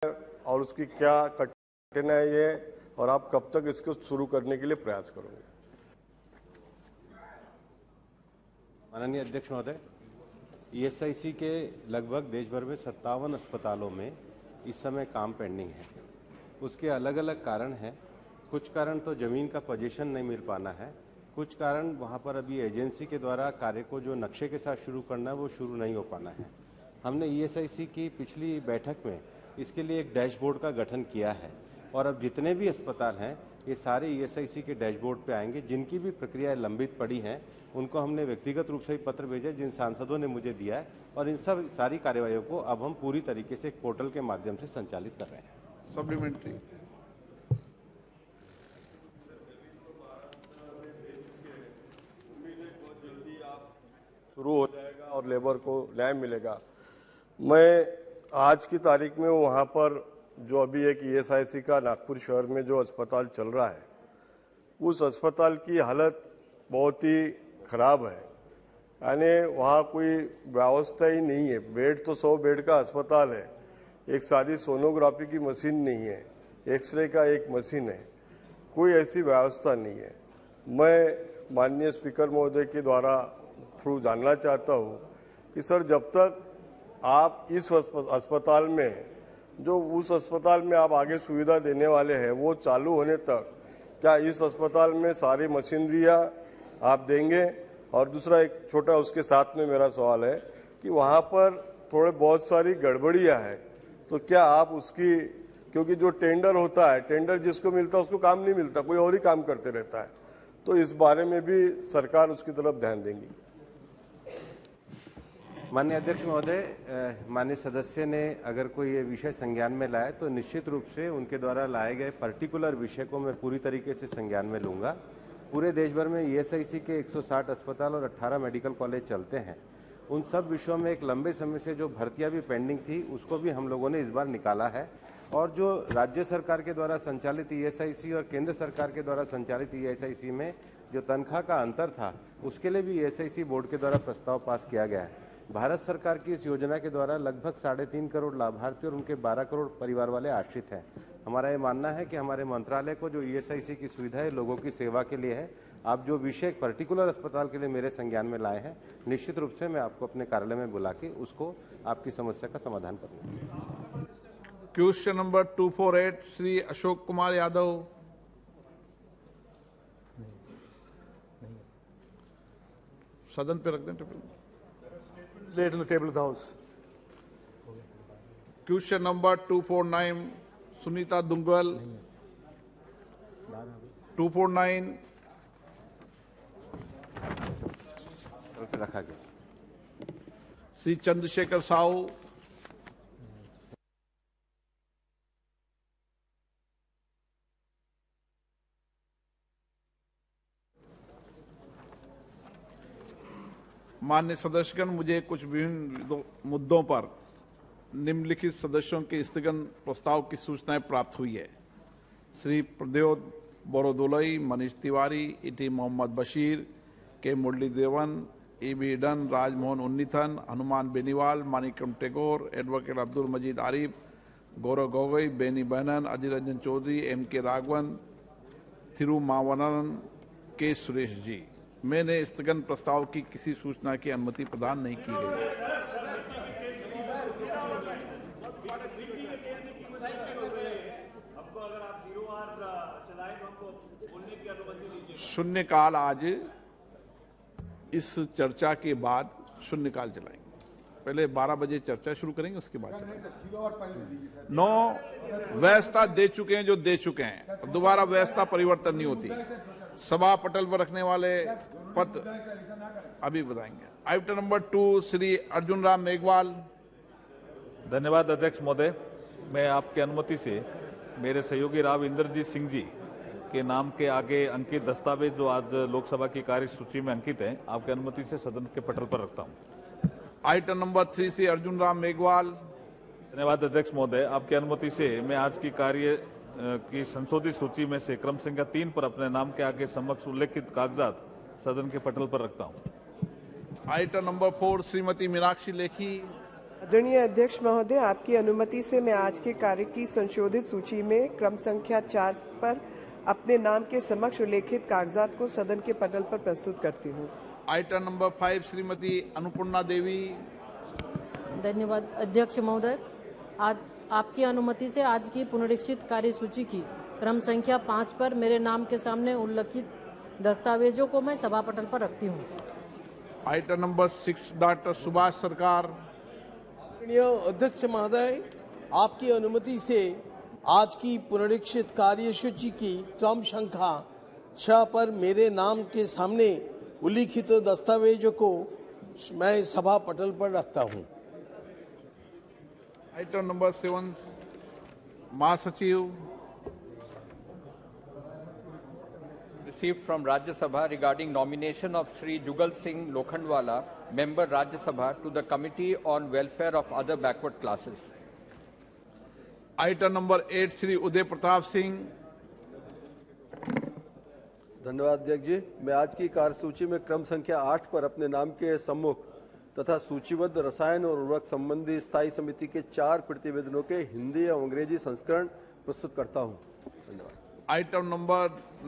और उसकी क्या कठिनाई है और आप कब तक इसको शुरू करने के लिए प्रयास करोगे? माननीय अध्यक्ष महोदय, ईएसआईसी के लगभग देश भर में 57 अस्पतालों में इस समय काम पेंडिंग है। उसके अलग अलग कारण हैं। कुछ कारण तो जमीन का पोजीशन नहीं मिल पाना है, कुछ कारण वहां पर अभी एजेंसी के द्वारा कार्य को जो नक्शे के साथ शुरू करना है वो शुरू नहीं हो पाना है। हमने ईएसआईसी की पिछली बैठक में इसके लिए एक डैशबोर्ड का गठन किया है और अब जितने भी अस्पताल हैं ये सारे ईएसआईसी के डैशबोर्ड पे आएंगे। जिनकी भी प्रक्रियाएं लंबित पड़ी हैं उनको हमने व्यक्तिगत रूप से ही पत्र भेजे, जिन सांसदों ने मुझे दिया है, और इन सब सारी कार्यवाहियों को अब हम पूरी तरीके से एक पोर्टल के माध्यम से संचालित कर रहे हैं। सप्लीमेंट्री। शुरू हो जाएगा और लेबर को न्याय मिलेगा। मैं आज की तारीख में वहां पर जो अभी एक ईएसआईसी का नागपुर शहर में जो अस्पताल चल रहा है, उस अस्पताल की हालत बहुत ही खराब है। यानी वहाँ कोई व्यवस्था ही नहीं है। बेड तो 100 बेड का अस्पताल है, एक सादी सोनोग्राफी की मशीन नहीं है, एक्सरे का एक मशीन है, कोई ऐसी व्यवस्था नहीं है। मैं माननीय स्पीकर महोदय के द्वारा थ्रू जानना चाहता हूँ कि सर, जब तक आप इस अस्पताल में जो उस अस्पताल में आप आगे सुविधा देने वाले हैं वो चालू होने तक क्या इस अस्पताल में सारी मशीनरियाँ आप देंगे? और दूसरा एक छोटा उसके साथ में मेरा सवाल है कि वहाँ पर थोड़े बहुत सारी गड़बड़ियाँ हैं, तो क्या आप उसकी, क्योंकि जो टेंडर होता है, टेंडर जिसको मिलता है उसको काम नहीं मिलता, कोई और ही काम करते रहता है, तो इस बारे में भी सरकार उसकी तरफ ध्यान देंगी? माननीय अध्यक्ष महोदय, माननीय सदस्य ने अगर कोई ये विषय संज्ञान में लाए तो निश्चित रूप से उनके द्वारा लाए गए पर्टिकुलर विषय को मैं पूरी तरीके से संज्ञान में लूंगा। पूरे देश भर में ईएसआईसी के 160 अस्पताल और 18 मेडिकल कॉलेज चलते हैं। उन सब विषयों में एक लंबे समय से जो भर्तियां भी पेंडिंग थी उसको भी हम लोगों ने इस बार निकाला है। और जो राज्य सरकार के द्वारा संचालित ईएसआईसी और केंद्र सरकार के द्वारा संचालित ईएसआईसी में जो तनख्वाह का अंतर था उसके लिए भी ईएसआईसी बोर्ड के द्वारा प्रस्ताव पास किया गया है। भारत सरकार की इस योजना के द्वारा लगभग 3.5 करोड़ लाभार्थी और उनके 12 करोड़ परिवार वाले आश्रित हैं। हमारा ये मानना है कि हमारे मंत्रालय को जो ईएसआईसी की सुविधा है लोगों की सेवा के लिए है। आप जो विषय पर्टिकुलर अस्पताल के लिए मेरे संज्ञान में लाए हैं, निश्चित रूप से मैं आपको अपने कार्यालय में बुला के उसको आपकी समस्या का समाधान करूंगा। Question number 248 Shri Ashok Kumar Yadav. सदन पे रख दें। Laid on the table of the House. Question number 249 Sunita Duggal. 249 रखा गया। श्री चंद्रशेखर साहू। मान्य सदस्यगण, मुझे कुछ विभिन्न मुद्दों पर निम्नलिखित सदस्यों के स्थगन प्रस्ताव की सूचनाएं प्राप्त हुई है। Shri Pradyot बोरोदोलई, Manish Tiwari, इटी Mohammed Basheer, K Murali Devan, Hibi Eden, Rajmohan Unnithan, Hanuman Beniwal, Manickam Tagore, advocate Abdul Majeed Arif, Gaurav Gogoi, Benny Behanan, Ajay Ranjan Chowdhury, M K. Raghavan, Thirumavalavan, K Suresh जी। मैंने स्थगन प्रस्ताव की किसी सूचना की अनुमति प्रदान नहीं की गई। शून्यकाल आज इस चर्चा के बाद शून्यकाल चलाएंगे। पहले 12 बजे चर्चा शुरू करेंगे, उसके बाद चलाएंगे। 9 व्यवस्था दे चुके हैं जो दे चुके हैं, दोबारा व्यवस्था परिवर्तन नहीं होती। सभा पटल पर रखने वाले पद अभी बताएंगे। Item number 2 Shri Arjun Ram Meghwal. धन्यवाद अध्यक्ष महोदय, मैं आपकी अनुमति से मेरे सहयोगी राव इंद्रजीत सिंह जी के नाम के आगे अंकित दस्तावेज जो आज लोकसभा की कार्य सूची में अंकित है, आपकी अनुमति से सदन के पटल पर रखता हूं। आइटम नंबर 3 से अर्जुन राम मेघवाल। धन्यवाद अध्यक्ष महोदय, आपकी अनुमति से मैं आज की कार्य की संशोधित सूची में से क्रम संख्या 3 पर अपने नाम के आगे समक्ष उल्लेखित कागजात सदन के पटल पर रखता हूं। Item number 4 Shrimati Meenakshi Lekhi. आदरणीय अध्यक्ष महोदय, आपकी अनुमति से मैं आज के कार्य की संशोधित सूची में क्रम संख्या 4 पर अपने नाम के समक्ष उल्लेखित कागजात को सदन के पटल पर प्रस्तुत करती हूँ। आइटम नंबर 5 श्रीमती अन्नपूर्णा देवी। धन्यवाद अध्यक्ष महोदय, आज आपकी अनुमति से आज की पुनरीक्षित कार्यसूची की क्रम संख्या 5 पर मेरे नाम के सामने उल्लेखित दस्तावेजों को मैं सभा पटल पर रखती हूँ। आइटम नंबर 6 डॉक्टर सुभाष सरकार। माननीय अध्यक्ष महोदय, आपकी अनुमति से आज की पुनरीक्षित कार्यसूची की क्रम संख्या 6 पर मेरे नाम के सामने उल्लिखित दस्तावेजों को मैं सभा पटल पर रखता हूं। आइटम नंबर 7 महासचिव। Received from Rajya Sabha regarding nomination of Shri Jugal Singh Lokhandwala, member Rajya Sabha, to the Committee on Welfare of Other Backward Classes. Item number 8 Shri Uday Pratap Singh. धन्यवाद अध्यक्ष जी, मैं आज की कार्यसूची में क्रम संख्या 8 पर अपने नाम के सम्मुख तथा सूचीबद्ध रसायन और उर्वरक संबंधी स्थायी समिति के 4 प्रतिवेदनों के हिंदी एवं अंग्रेजी संस्करण प्रस्तुत करता हूं। धन्यवाद। Item number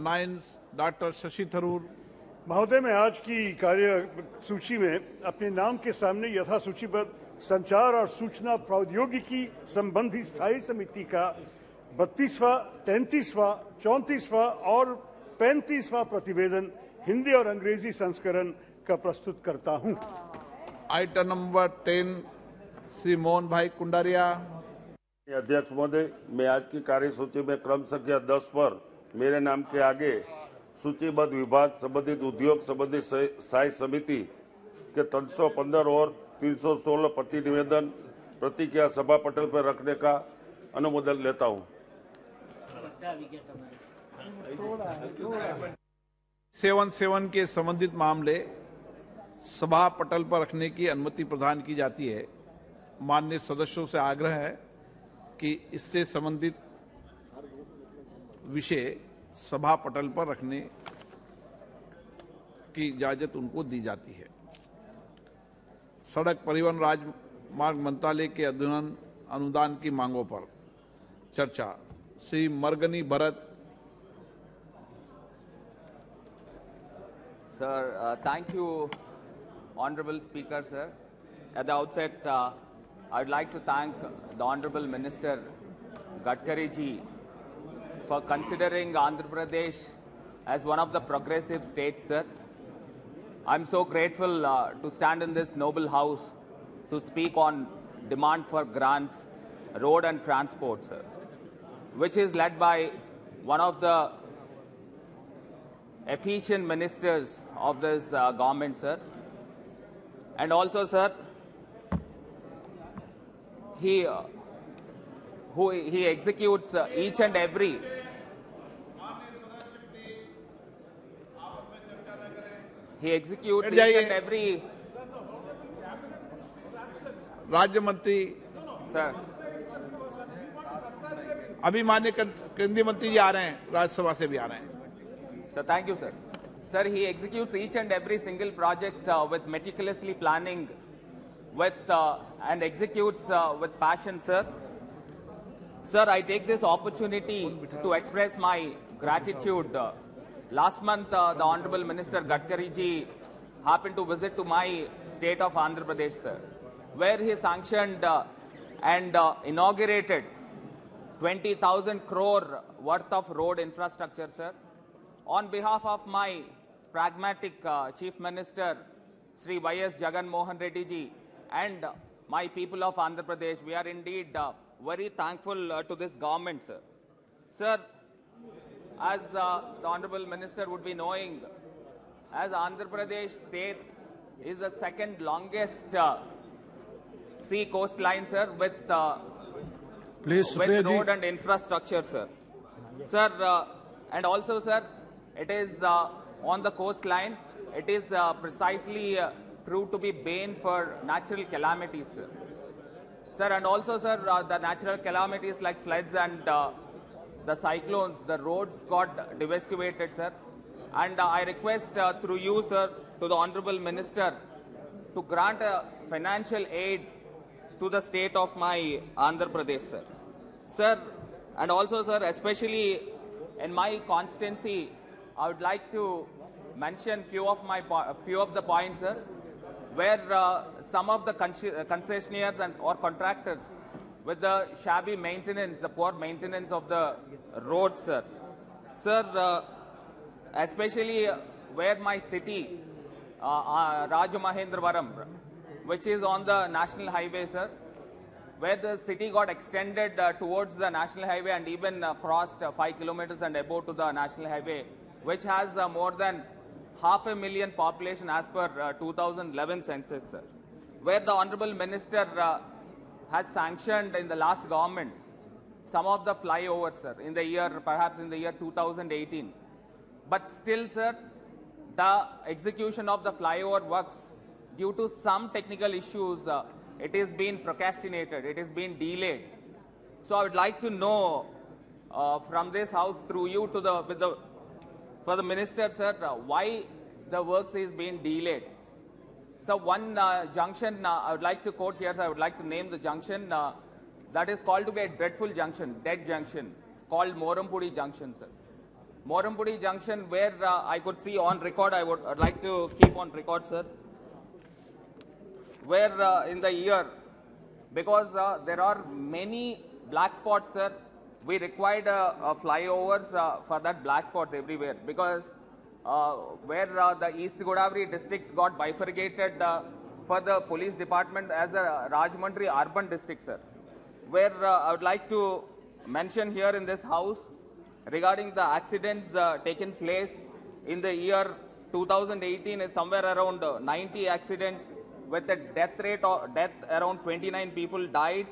9 doctor Shashi Tharoor. महोदय, मैं आज की कार्य सूची में अपने नाम के सामने यथासूचीबद्ध संचार और सूचना प्रौद्योगिकी संबंधी स्थायी समिति का 32वां, 33वां, 34वां और 35वां प्रतिवेदन हिंदी और अंग्रेजी संस्करण का प्रस्तुत करता हूं। आइटम नंबर 10 श्री मोहन भाई कुंडारिया। अध्यक्ष महोदय, मैं आज की कार्यसूची में क्रम संख्या 10 पर मेरे नाम के आगे सूचीबद्ध विभाग संबंधित उद्योग संबंधित स्थायी समिति के 315 और 316 प्रतिनिवेदन प्रतिक्रिया सभा पटल पर रखने का अनुमोदन लेता हूं। 7 के संबंधित मामले सभा पटल पर रखने की अनुमति प्रदान की जाती है। माननीय सदस्यों से आग्रह है कि इससे संबंधित विषय सभा पटल पर रखने की इजाजत उनको दी जाती है। सड़क परिवहन राजमार्ग मंत्रालय के अनुदान की मांगों पर चर्चा। Shri मरगनी Bharat. Sir, thank you, Honorable Speaker, sir. At the outset, I'd like to thank the Honorable Minister Gadkari ji for considering Andhra Pradesh as one of the progressive states, sir. I'm so grateful to stand in this noble house to speak on demand for grants, road and transport, sir, which is led by one of the efficient ministers of this government, sir. And also, sir, he executes each and every राज्य मंत्री sir. अभी माननीय केंद्रीय मंत्री जी आ रहे हैं, राज्यसभा से भी आ रहे हैं। Sir, thank you, sir. Sir, he executes each and every single project with meticulously planning, and executes with passion, sir. Sir, I take this opportunity to express my gratitude. Last month, the Honorable Minister Gadkari ji happened to visit to my state of Andhra Pradesh, sir, where he sanctioned and inaugurated 20,000 crore worth of road infrastructure, sir. On behalf of my pragmatic Chief Minister, Sri Y.S. Jagan Mohan Reddy ji, and my people of Andhra Pradesh, we are indeed very thankful to this government, sir. Sir, as the Honorable Minister would be knowing, as Andhra Pradesh state is the second longest sea coastline, sir, with road and infrastructure, sir. Sir, and also, sir, it is on the coastline. It is precisely proved to be bane for natural calamities, sir. Sir, and also, sir, the natural calamities like floods and the cyclones, the roads got devastated, sir. And I request through you, sir, to the Honorable Minister to grant financial aid to the state of my Andhra Pradesh, sir. Sir, and also, sir, especially in my constituency, I would like to mention few of the points, sir, where some of the concessionaires and or contractors with the shabby maintenance, the poor maintenance of the roads, sir. Sir, especially where my city, Rajamahendravaram, which is on the national highway, sir, where the city got extended towards the national highway and even crossed 5 kilometers and above to the national highway, which has more than 500,000 population as per 2011 census, sir, where the Honorable Minister has sanctioned in the last government some of the flyovers, sir, in the year, perhaps in the year 2018. But still, sir, the execution of the flyover works, due to some technical issues, it is being procrastinated, it is being delayed. So I would like to know from this house, through you to for the minister, sir, why the works is being delayed. So one junction I would like to quote here, sir, I would like to name the junction that is called to be a dreadful junction, dead junction, called Morampudi Junction, sir. Morampudi Junction, where I could see on record, I'd like to keep on record, sir, where in the year, because there are many black spots, sir, we required flyovers for that black spots everywhere, because where the East Godavari district got bifurcated for the police department as a Rajahmundry urban district, sir, where I would like to mention here in this house regarding the accidents taken place in the year 2018 is somewhere around 90 accidents with a death rate of around 29 people died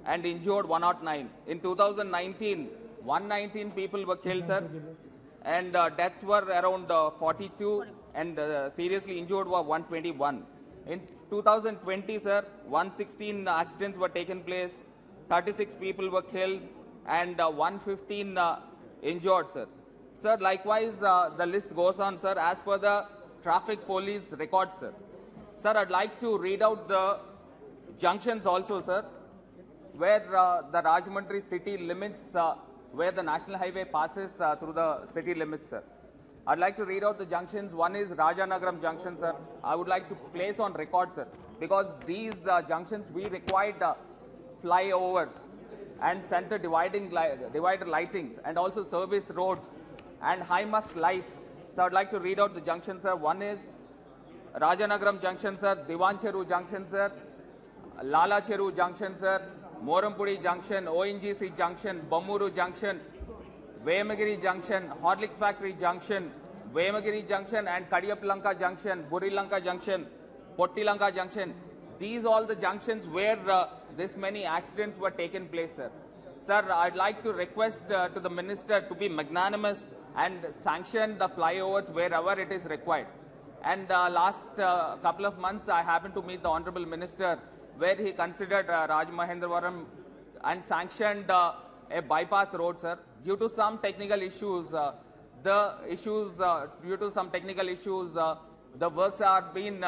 and injured 109. In 2019, 119 people were killed, sir, and deaths were around 42 and seriously injured were 121. In 2020, sir, 116 accidents were taken place, 36 people were killed and 115 injured, sir. Sir, likewise, the list goes on, sir, as per the traffic police records, sir. Sir, I'd like to read out the junctions also, sir, where the Rajahmundry city limits, where the national highway passes through the city limits, sir. I'd like to read out the junctions. One is Rajanagaram Junction, sir. I would like to place on record, sir, because these junctions we required flyovers and center divider lightings and also service roads and high mast lights. So I'd like to read out the junctions, sir. One is Rajanagaram Junction, sir, Divancheru Junction, sir, Lala Cheru Junction, sir, Morampudi Junction, ONGC Junction, Bammuru Junction, Vemagiri Junction, Horlicks Factory Junction, Vemagiri Junction and Kadiyapalanka Junction, Burilanka Junction, Pottilanka Junction. These all the junctions where this many accidents were taken place, sir. Sir, I'd like to request to the minister to be magnanimous and sanction the flyovers wherever it is required. And last couple of months, I happened to meet the Honorable Minister, where he considered Rajamahendravaram and sanctioned a bypass road, sir. Due to some technical issues, the works are been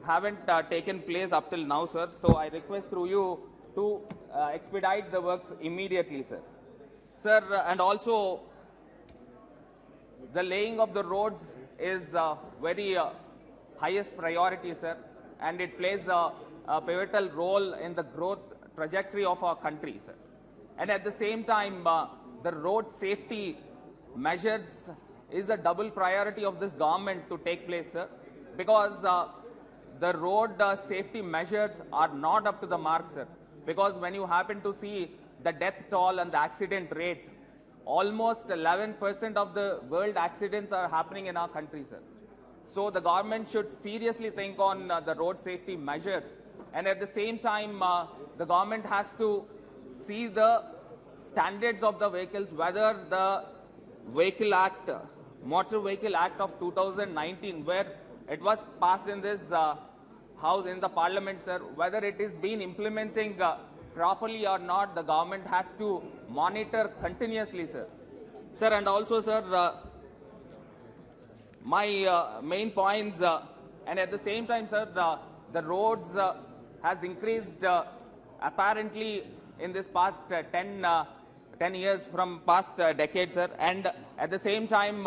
haven't taken place up till now, sir. So I request through you to expedite the works immediately, sir. Sir, and also the laying of the roads is very highest priority, sir, and it plays a pivotal role in the growth trajectory of our country, sir. And at the same time, the road safety measures is a double priority of this government to take place, sir, because the road safety measures are not up to the mark, sir. Because when you happen to see the death toll and the accident rate, almost 11% of the world accidents are happening in our country, sir. So the government should seriously think on the road safety measures. And at the same time, the government has to see the standards of the vehicles, whether the Vehicle Act, Motor Vehicle Act of 2019, where it was passed in this house, in the parliament, sir, whether it is being implementing properly or not, the government has to monitor continuously, sir. Sir, and also, sir, my main points, and at the same time, sir, the roads has increased apparently in this past 10 years from past decades, sir. And at the same time,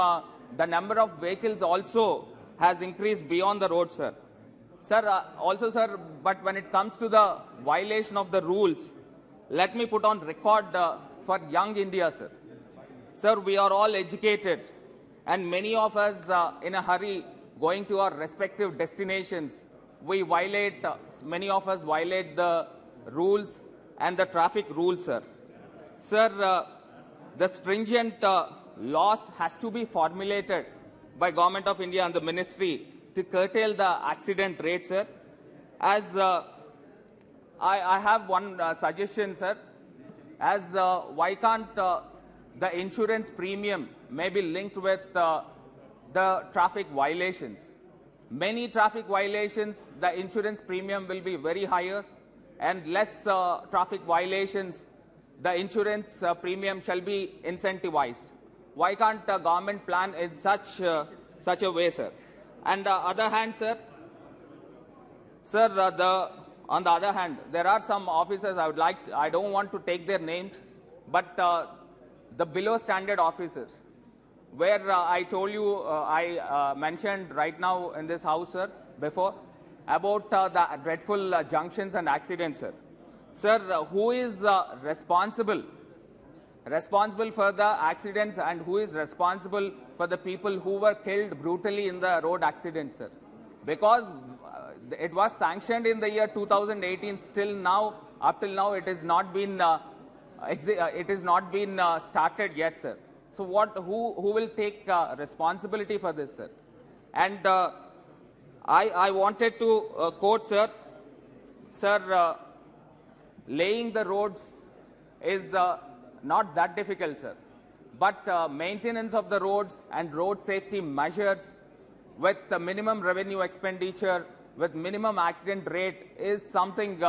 the number of vehicles also has increased beyond the road, sir. Sir, also, sir, but when it comes to the violation of the rules, let me put on record for young India, sir. Sir, we are all educated, and many of us in a hurry going to our respective destinations. We violate, many of us violate the rules and the traffic rules, sir. Sir, the stringent laws has to be formulated by Government of India and the Ministry to curtail the accident rate, sir. As I have one suggestion, sir. As why can't the insurance premium may be linked with the traffic violations? Many traffic violations, the insurance premium will be very higher, and less traffic violations, the insurance premium shall be incentivized. Why can't the government plan in such a way, sir? And other hand, sir, on the other hand, there are some officers I don't want to take their names, but the below standard officers, where I told you, I mentioned right now in this house, sir, before, about the dreadful junctions and accidents, sir. Sir, who is responsible for the accidents, and who is responsible for the people who were killed brutally in the road accidents, sir? Because it was sanctioned in the year 2018, still now, up till now, it has not been started yet, sir. So who will take responsibility for this, sir? And I wanted to quote, sir. Sir, laying the roads is not that difficult, sir. But maintenance of the roads and road safety measures with the minimum revenue expenditure, with minimum accident rate is something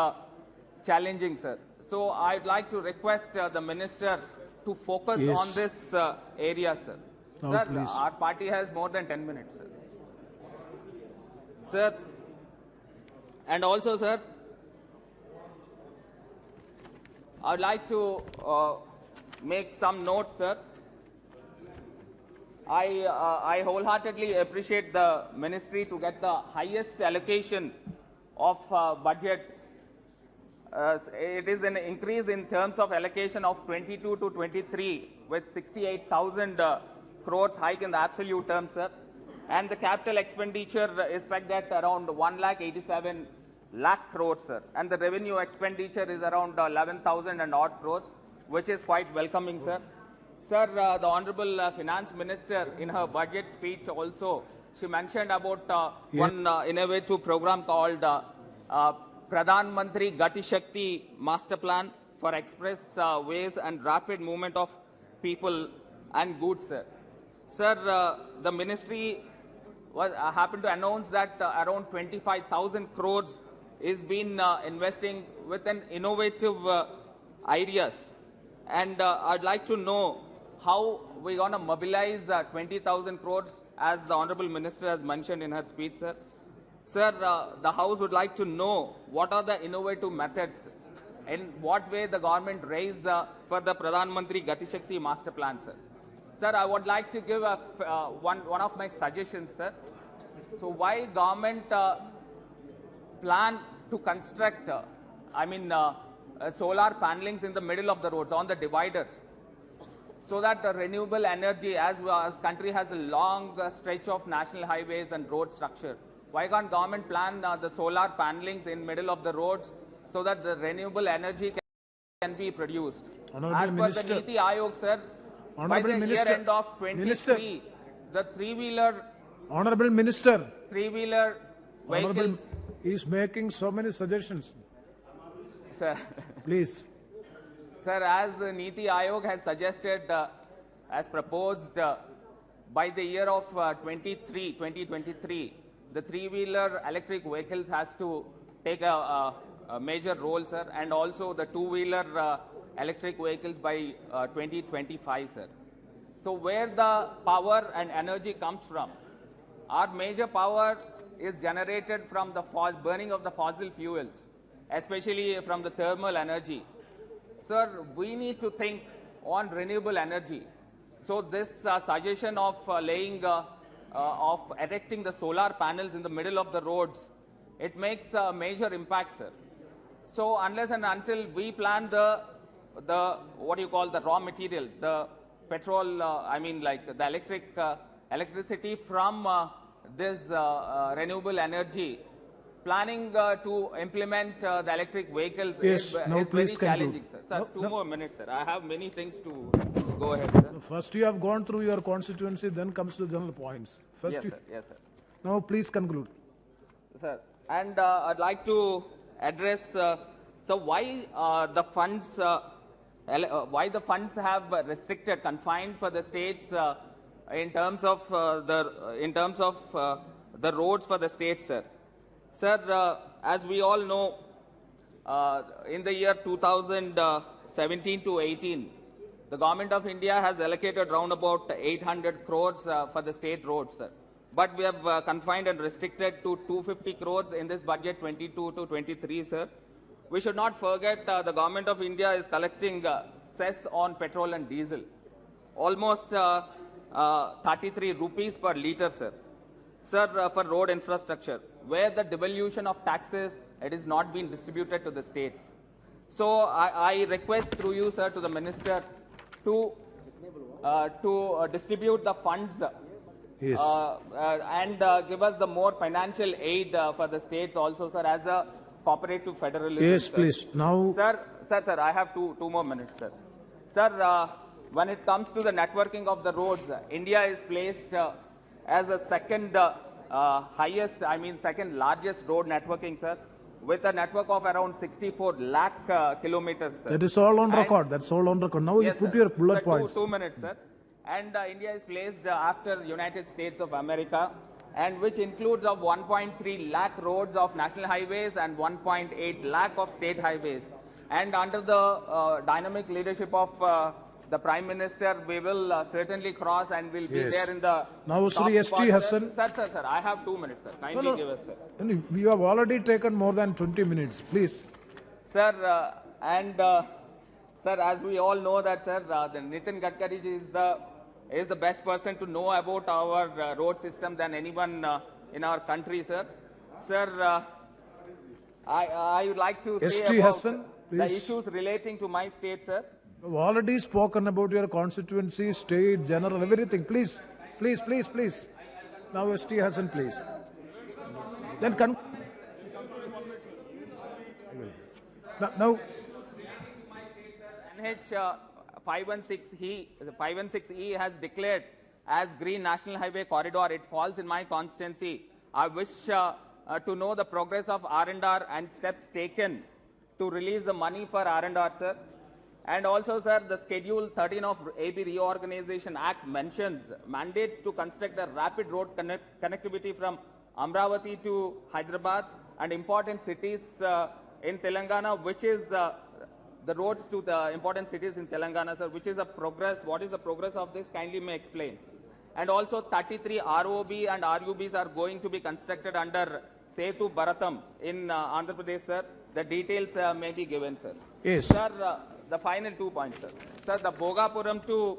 challenging, sir. So I'd like to request the Minister to focus on this area, sir. Now, sir, please. our party has more than 10 minutes, sir. Sir, and also, sir, I'd like to make some notes, sir. I wholeheartedly appreciate the ministry to get the highest allocation of budget. It is an increase in terms of allocation of 22 to 23 with 68,000 crores hike in the absolute terms, sir. And the capital expenditure is pegged at around 1,87,000 crores, sir. And the revenue expenditure is around 11,000 and odd crores, which is quite welcoming, sir. Sir, the Honorable Finance Minister in her budget speech also, she mentioned about one innovative program called Pradhan Mantri Gati Shakti Master Plan for express ways and rapid movement of people and goods, sir. Sir, the ministry happened to announce that around 25,000 crores is been investing with an innovative ideas. And I'd like to know how we're going to mobilize 20,000 crores, as the Honorable Minister has mentioned in her speech, sir. Sir, the House would like to know what are the innovative methods, in what way the government raised for the Pradhan Mantri Gati Shakti Master Plan, sir. Sir, I would like to give one of my suggestions, sir. So why government plan to construct, solar panelings in the middle of the roads, on the dividers, so that the renewable energy, as country has a long stretch of national highways and road structure, why can't government plan the solar panelings in middle of the roads so that the renewable energy can be produced? As per the Niti Aayog, sir, by the year end of 23, the three-wheeler... Honorable Minister, three-wheeler vehicles... is making so many suggestions. Sir. Please. Sir, as the Niti Aayog has suggested, as proposed, by the year of 2023, the three-wheeler electric vehicles has to take a major role, sir, and also the two-wheeler electric vehicles by 2025, sir. So where the power and energy comes from? Our major power is generated from the burning of the fossil fuels. especially from the thermal energy. Sir, we need to think on renewable energy. So this suggestion of erecting the solar panels in the middle of the roads, it makes a major impact, sir. So unless and until we plan the what you call the raw material, the petrol, the electricity from this renewable energy, planning to implement the electric vehicles is very challenging, sir. Sir, two more minutes, sir. I have many things to go ahead, sir. First you have gone through your constituency, then comes to general points. First yes, sir. Yes, sir. Now please conclude. Sir, and I'd like to address so why the funds have confined for the states in terms of the roads for the states, sir. Sir, as we all know, in the year 2017 to 18, the Government of India has allocated around about 800 crores for the state roads, sir. But we have confined and restricted to 250 crores in this budget 22 to 23, sir. We should not forget the Government of India is collecting cess on petrol and diesel, almost 33 rupees per litre, sir. Sir, for road infrastructure, where the devolution of taxes, it is not being distributed to the states. So I request through you, sir, to the Minister to distribute the funds and give us the more financial aid for the states also, sir, as a cooperative federalism. Yes, sir. please. Now, Sir, I have two more minutes, sir. Sir, when it comes to the networking of the roads, India is placed as the second second largest road networking, sir, with a network of around 64 lakh kilometers, sir. That is all on record. That's all on record. Now yes, you put sir. your bullet Sir, points. Two minutes, sir. And India is placed after United States of America, and which includes of 1.3 lakh roads of national highways and 1.8 lakh of state highways. And under the dynamic leadership of the Prime Minister, we will certainly cross and will be there in the now, Sri S.T. Hassan. Sir, I have 2 minutes, sir. Kindly give us, sir. You have already taken more than 20 minutes. Please. Sir, sir, as we all know that, sir, the Nitin Gadkari is the best person to know about our road system than anyone in our country, sir. Sir, I would like to say about Hassan, the issues relating to my state, sir. You've already spoken about your constituency, state, general, everything. Please. Now, S.T. Hassan, please. Then now. NH 516E has declared as Green National Highway Corridor. It falls in my constituency. I wish to know the progress of R&R and steps taken to release the money for R&R, sir. And also, sir, the Schedule 13 of AB Reorganization Act mandates to construct a rapid road connectivity from Amravati to Hyderabad and important cities in Telangana, which is the roads to the important cities in Telangana, sir, which is a progress. What is the progress of this? Kindly may explain. And also 33 ROB and RUBs are going to be constructed under Setu Bharatam in Andhra Pradesh, sir. The details may be given, sir. Yes. Sir, the final 2 points, sir. Sir, the Bhogapuram to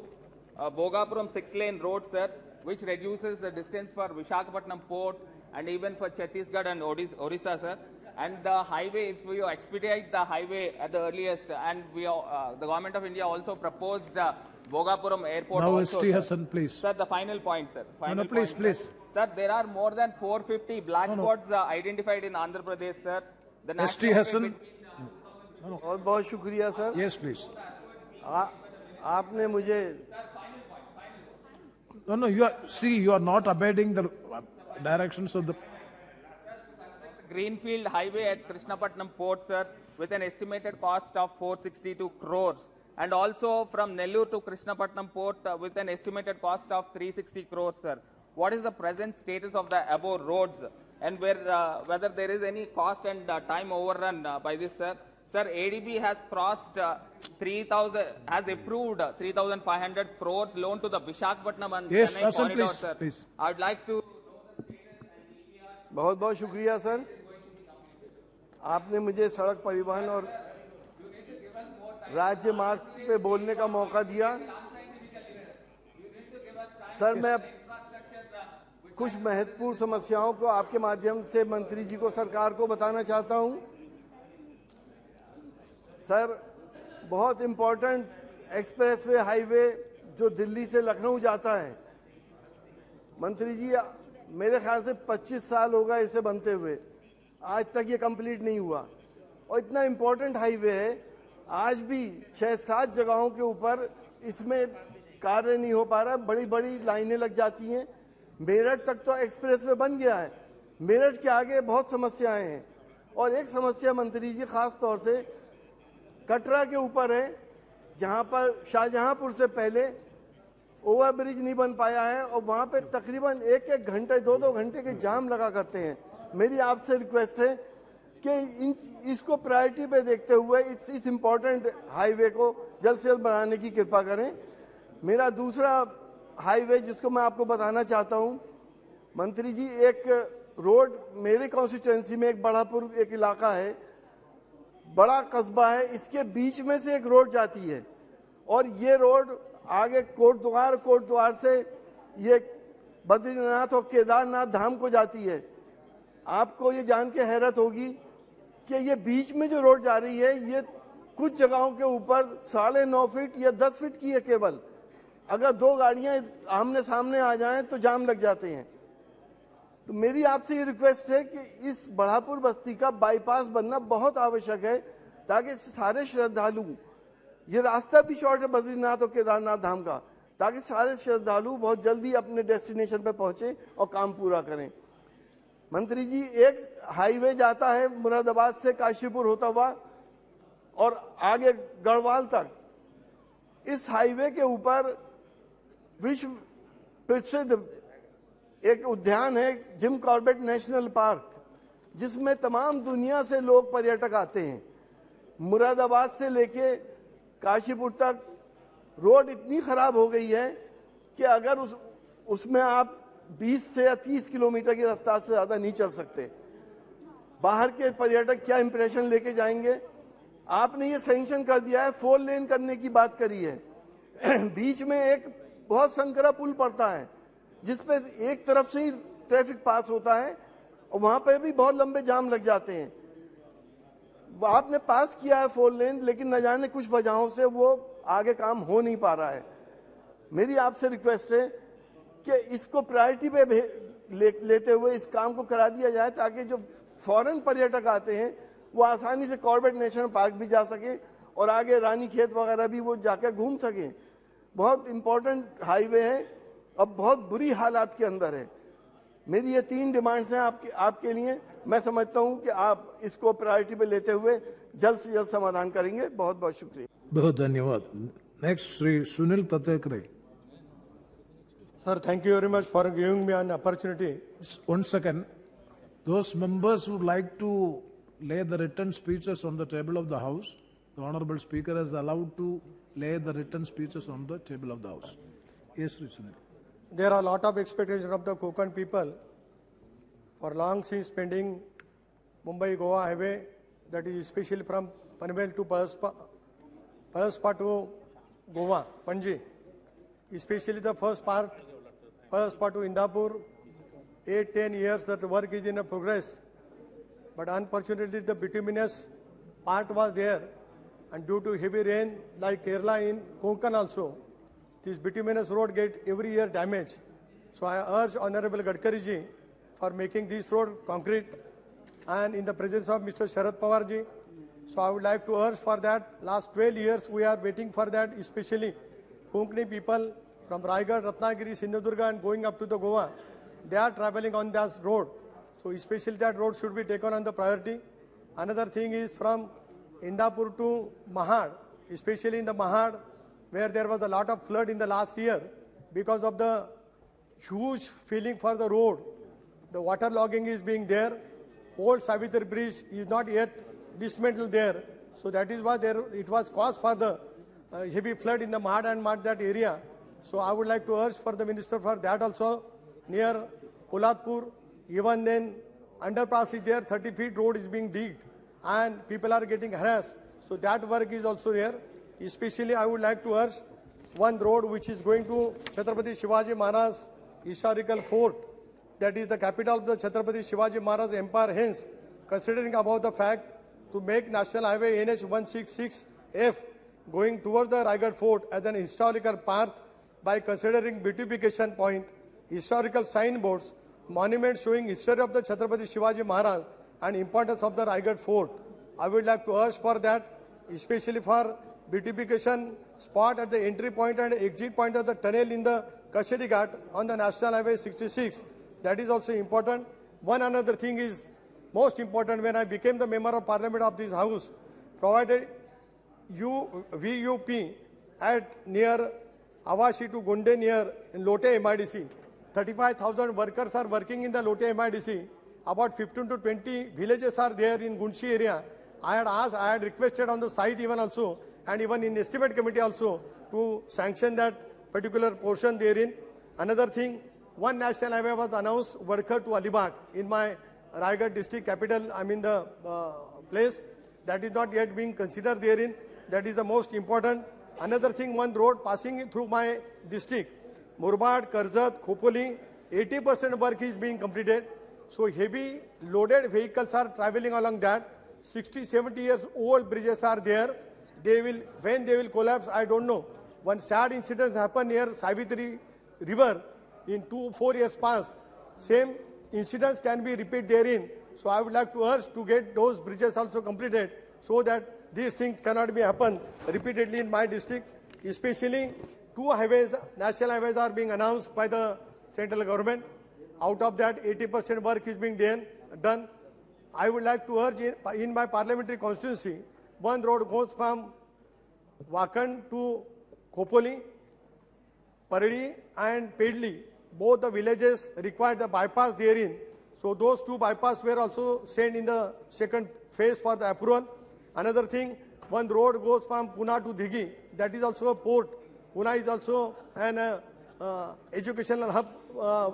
Bhogapuram 6-lane road, sir, which reduces the distance for Visakhapatnam port and even for Chhattisgarh and Odisha, sir. And the highway, if we expedite the highway at the earliest, and the Government of India also proposed Bhogapuram airport now, also. S.T. Hassan, please. Sir, the final point, sir. Final please. Sir, there are more than 450 black spots identified in Andhra Pradesh, sir. The S.T. Hassan. बहुत शुक्रिया sir. Yes, please. आपने मुझे No, you are not obeying the directions of the Greenfield Highway at Krishnapatnam Port, sir, with an estimated cost of 462 crores. And also from Nellore to Krishnapatnam Port with an estimated cost of 360 crores, sir. What is the present status of the above roads and whether there is any cost and time overrun by this, sir? Sir, ADB has crossed has approved 3,500 crores loan to the Visakhapatnam and Chennai corridor, please, sir. Please. I would like to... बहुत शुक्रिया sir. आपने मुझे सड़क परिवहन और राज्य मार्ग पे बोलने का मौका दिया। सर, मैं कुछ महत्वपूर्ण समस्याओं को आपके माध्यम से मंत्री जी को, सरकार को बताना चाहता हूं। सर, बहुत इंपॉर्टेंट एक्सप्रेसवे हाईवे जो दिल्ली से लखनऊ जाता है, मंत्री जी मेरे ख्याल से 25 साल होगा इसे बनते हुए, आज तक ये कंप्लीट नहीं हुआ। और इतना इंपॉर्टेंट हाईवे है, आज भी 6-7 जगहों के ऊपर इसमें कार्य नहीं हो पा रहा, बड़ी बड़ी लाइनें लग जाती हैं। मेरठ तक तो एक्सप्रेसवे बन गया है, मेरठ के आगे बहुत समस्याएं हैं। और एक समस्या मंत्री जी खास तौर से कटरा के ऊपर है, जहां पर शाहजहांपुर से पहले ओवरब्रिज नहीं बन पाया है और वहां पे तकरीबन 1-1 घंटे 2-2 घंटे के जाम लगा करते हैं। मेरी आपसे रिक्वेस्ट है कि इसको प्रायोरिटी पे देखते हुए इस इम्पोर्टेंट हाईवे को जल्द से जल्द बनाने की कृपा करें। मेरा दूसरा हाईवे जिसको मैं आपको बताना चाहता हूं, मंत्री जी, एक रोड मेरे कॉन्स्टिट्यूएंसी में, एक बड़ापुर एक इलाका है, बड़ा कस्बा है, इसके बीच में से एक रोड जाती है और ये रोड आगे कोटद्वार से ये बद्रीनाथ और केदारनाथ धाम को जाती है। आपको ये जान के हैरत होगी कि ये बीच में जो रोड जा रही है, ये कुछ जगहों के ऊपर 9.5 फीट या 10 फीट की है केवल। अगर 2 गाड़ियां आमने सामने आ जाएं तो जाम लग जाते हैं। तो मेरी आपसे ये रिक्वेस्ट है कि इस बढ़ापुर बस्ती का बाईपास बनना बहुत आवश्यक है, ताकि सारे श्रद्धालु, ये रास्ता भी शॉर्ट है बद्रीनाथ और केदारनाथ धाम का, ताकि सारे श्रद्धालु बहुत जल्दी अपने डेस्टिनेशन पे पहुंचे और काम पूरा करें। मंत्री जी, एक हाईवे जाता है मुरादाबाद से काशीपुर होता हुआ और आगे गढ़वाल तक। इस हाईवे के ऊपर विश्व प्रसिद्ध एक उद्यान है, जिम कॉर्बेट नेशनल पार्क, जिसमें तमाम दुनिया से लोग पर्यटक आते हैं। मुरादाबाद से लेके काशीपुर तक रोड इतनी खराब हो गई है कि अगर उसमें आप 20 से या 30 किलोमीटर की रफ्तार से ज्यादा नहीं चल सकते। बाहर के पर्यटक क्या इंप्रेशन लेके जाएंगे? आपने ये सैंक्शन कर दिया है, 4 लेन करने की बात करी है। बीच में एक बहुत संकरा पुल पड़ता है जिसपे एक तरफ से ही ट्रैफिक पास होता है और वहां पर भी बहुत लंबे जाम लग जाते हैं। आपने पास किया है 4 लेन, लेकिन न जाने कुछ वजहों से वो आगे काम हो नहीं पा रहा है। मेरी आपसे रिक्वेस्ट है कि इसको प्रायोरिटी पे लेते हुए इस काम को करा दिया जाए, ताकि जो फॉरेन पर्यटक आते हैं वो आसानी से कॉर्बेट नेशनल पार्क भी जा सके और आगे रानी खेत वगैरह भी वो जाकर घूम सके। बहुत इंपॉर्टेंट हाईवे है, अब बहुत बुरी हालात के अंदर है। मेरी ये 3 डिमांड्स हैं आपके लिए। मैं समझता हूं कि आप इसको प्रायोरिटी पे लेते हुए जल्द से जल्द समाधान करेंगे। बहुत बहुत शुक्रिया। बहुत धन्यवाद। Next Shri Sunil Tatkare. Sir, thank you very much for giving me an opportunity. One second. Those members who would like to lay the written speeches on the table of the House, the Honorable Speaker is allowed to lay the written speeches on the table of the House. Yes, Sri Sunil. There are a lot of expectations of the Konkan people for long since pending Mumbai-Goa highway, that is especially from Panvel to Palaspa to Goa, Panji. Especially the first part, Palaspa to Indapur, 8-10 years that the work is in a progress. But unfortunately the bituminous part was there, and due to heavy rain like Kerala in Konkan also, this bituminous road get every year damaged. So I urge Honorable Gadkari ji for making this road concrete, and in the presence of Mr. Sharad Pawar ji. So I would like to urge for that. Last 12 years we are waiting for that, especially Konkani people from Raigad, Ratnagiri, Sindhudurga and going up to the Goa. They are traveling on that road. So especially that road should be taken on the priority. Another thing is from Indapur to Mahad, especially in the Mahad, where there was a lot of flood in the last year because of the huge filling for the road. The water logging is being there. Old Savitri Bridge is not yet dismantled there. So that is why it was cause for the heavy flood in the Mahad and that area. So I would like to urge for the minister for that also. Near Polatpur, even then underpass is there, 30 feet road is being digged. and people are getting harassed. So that work is also there. Especially I would like to urge one road which is going to Chhatrapati Shivaji Maharaj Historical Fort, that is the capital of the Chhatrapati Shivaji Maharaj Empire. Hence, considering about the fact to make National Highway NH 166F going towards the Raigad Fort as an historical path by considering beautification point, historical signboards, monuments showing history of the Chhatrapati Shivaji Maharaj and importance of the Raigad Fort. I would like to urge for that, especially for beautification spot at the entry point and exit point of the tunnel in the Kashedi Ghat on the National Highway 66. That is also important. One another thing is most important. When I became the member of parliament of this house, provided VUP at near Awasi to Gunde near Lote MIDC. 35,000 workers are working in the Lote MIDC. About 15 to 20 villages are there in Gunshi area. I had requested on the site even also, and even in estimate committee also, to sanction that particular portion therein. Another thing, one national highway was announced, Wadkhal to Alibag, in my Raigad district capital, the place. That is not yet being considered therein. That is the most important. Another thing, one road passing through my district, Murbad, Karjat, Khopoli, 80% work is being completed. So heavy loaded vehicles are traveling along that. 60, 70 years old bridges are there. When they will collapse, I don't know. One sad incident happened near Savitri River in 4 years past. Same incidents can be repeated therein. So I would like to urge to get those bridges also completed so that these things cannot be happen repeatedly in my district. Especially 2 highways, national highways are being announced by the central government. Out of that, 80% work is being done. I would like to urge in my parliamentary constituency, one road goes from Wakand to Khopoli, Pardi and Pedli. Both the villages require the bypass therein. So those 2 bypass were also sent in the second phase for the approval. Another thing, one road goes from Pune to Dighi. That is also a port. Pune is also an educational hub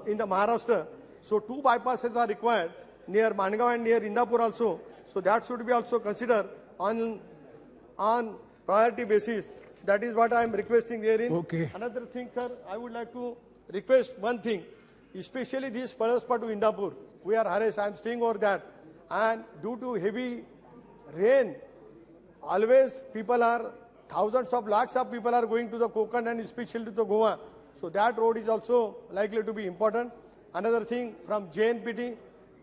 in the Maharashtra. So 2 bypasses are required near Mangaon and near Indapur also. So that should be also considered on priority basis. That is what I am requesting therein. Okay. Another thing, sir, I would like to request one thing, especially this Paraspa to Indapur. We are harassed. I am staying over that. And due to heavy rain, always thousands of lakhs of people are going to the Konkan and especially to the Goa. So that road is also likely to be important. Another thing, from JNPT,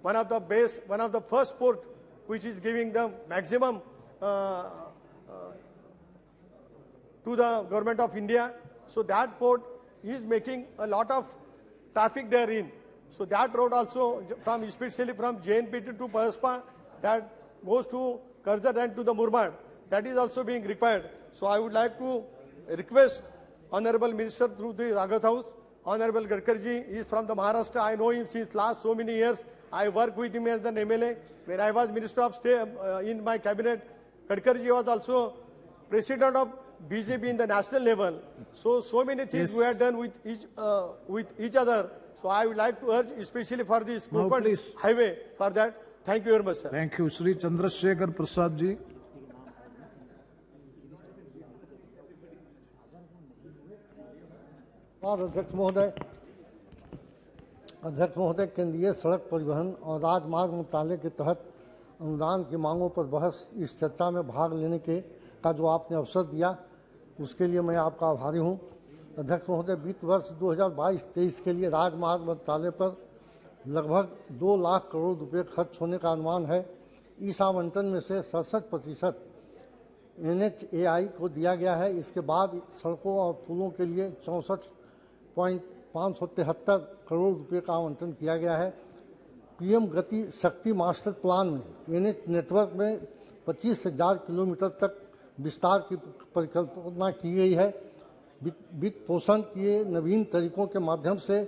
one of the first port which is giving the maximum to the government of India. So that port is making a lot of traffic therein. So that road also, especially from JNPT to Paraspa, that goes to Karjat and to the Murbad, that is also being required. So I would like to request Honorable Minister through the August House, Honorable Gadkarji is from the Maharashtra. I know him since last so many years. I worked with him as an MLA. When I was Minister of State in my cabinet, Gadkarji was also President of BJP in the national level. So many things we have done with each other. So I would like to urge, especially for this Konkan highway, for that. Thank you very much, sir. Thank you, Shri Chandrasekhar Prasad ji. अध्यक्ष महोदय, केंद्रीय सड़क परिवहन और राजमार्ग मंत्रालय के तहत अनुदान की मांगों पर बहस इस चर्चा में भाग लेने का जो आपने अवसर दिया, उसके लिए मैं आपका आभारी हूं। अध्यक्ष महोदय, वित्त वर्ष 2022-23 के लिए राजमार्ग मंत्रालय पर लगभग 2 लाख करोड़ रुपए खर्च होने का अनुमान है। इस आवंटन में से 67% NHAI को दिया गया है। इसके बाद सड़कों और पुलों के लिए 64.573 करोड़ रुपए का आवंटन किया गया है। PM गति शक्ति मास्टर प्लान में NH नेटवर्क में 25,000 किलोमीटर तक विस्तार की परिकल्पना की गई है। वित्त पोषण किए नवीन तरीकों के माध्यम से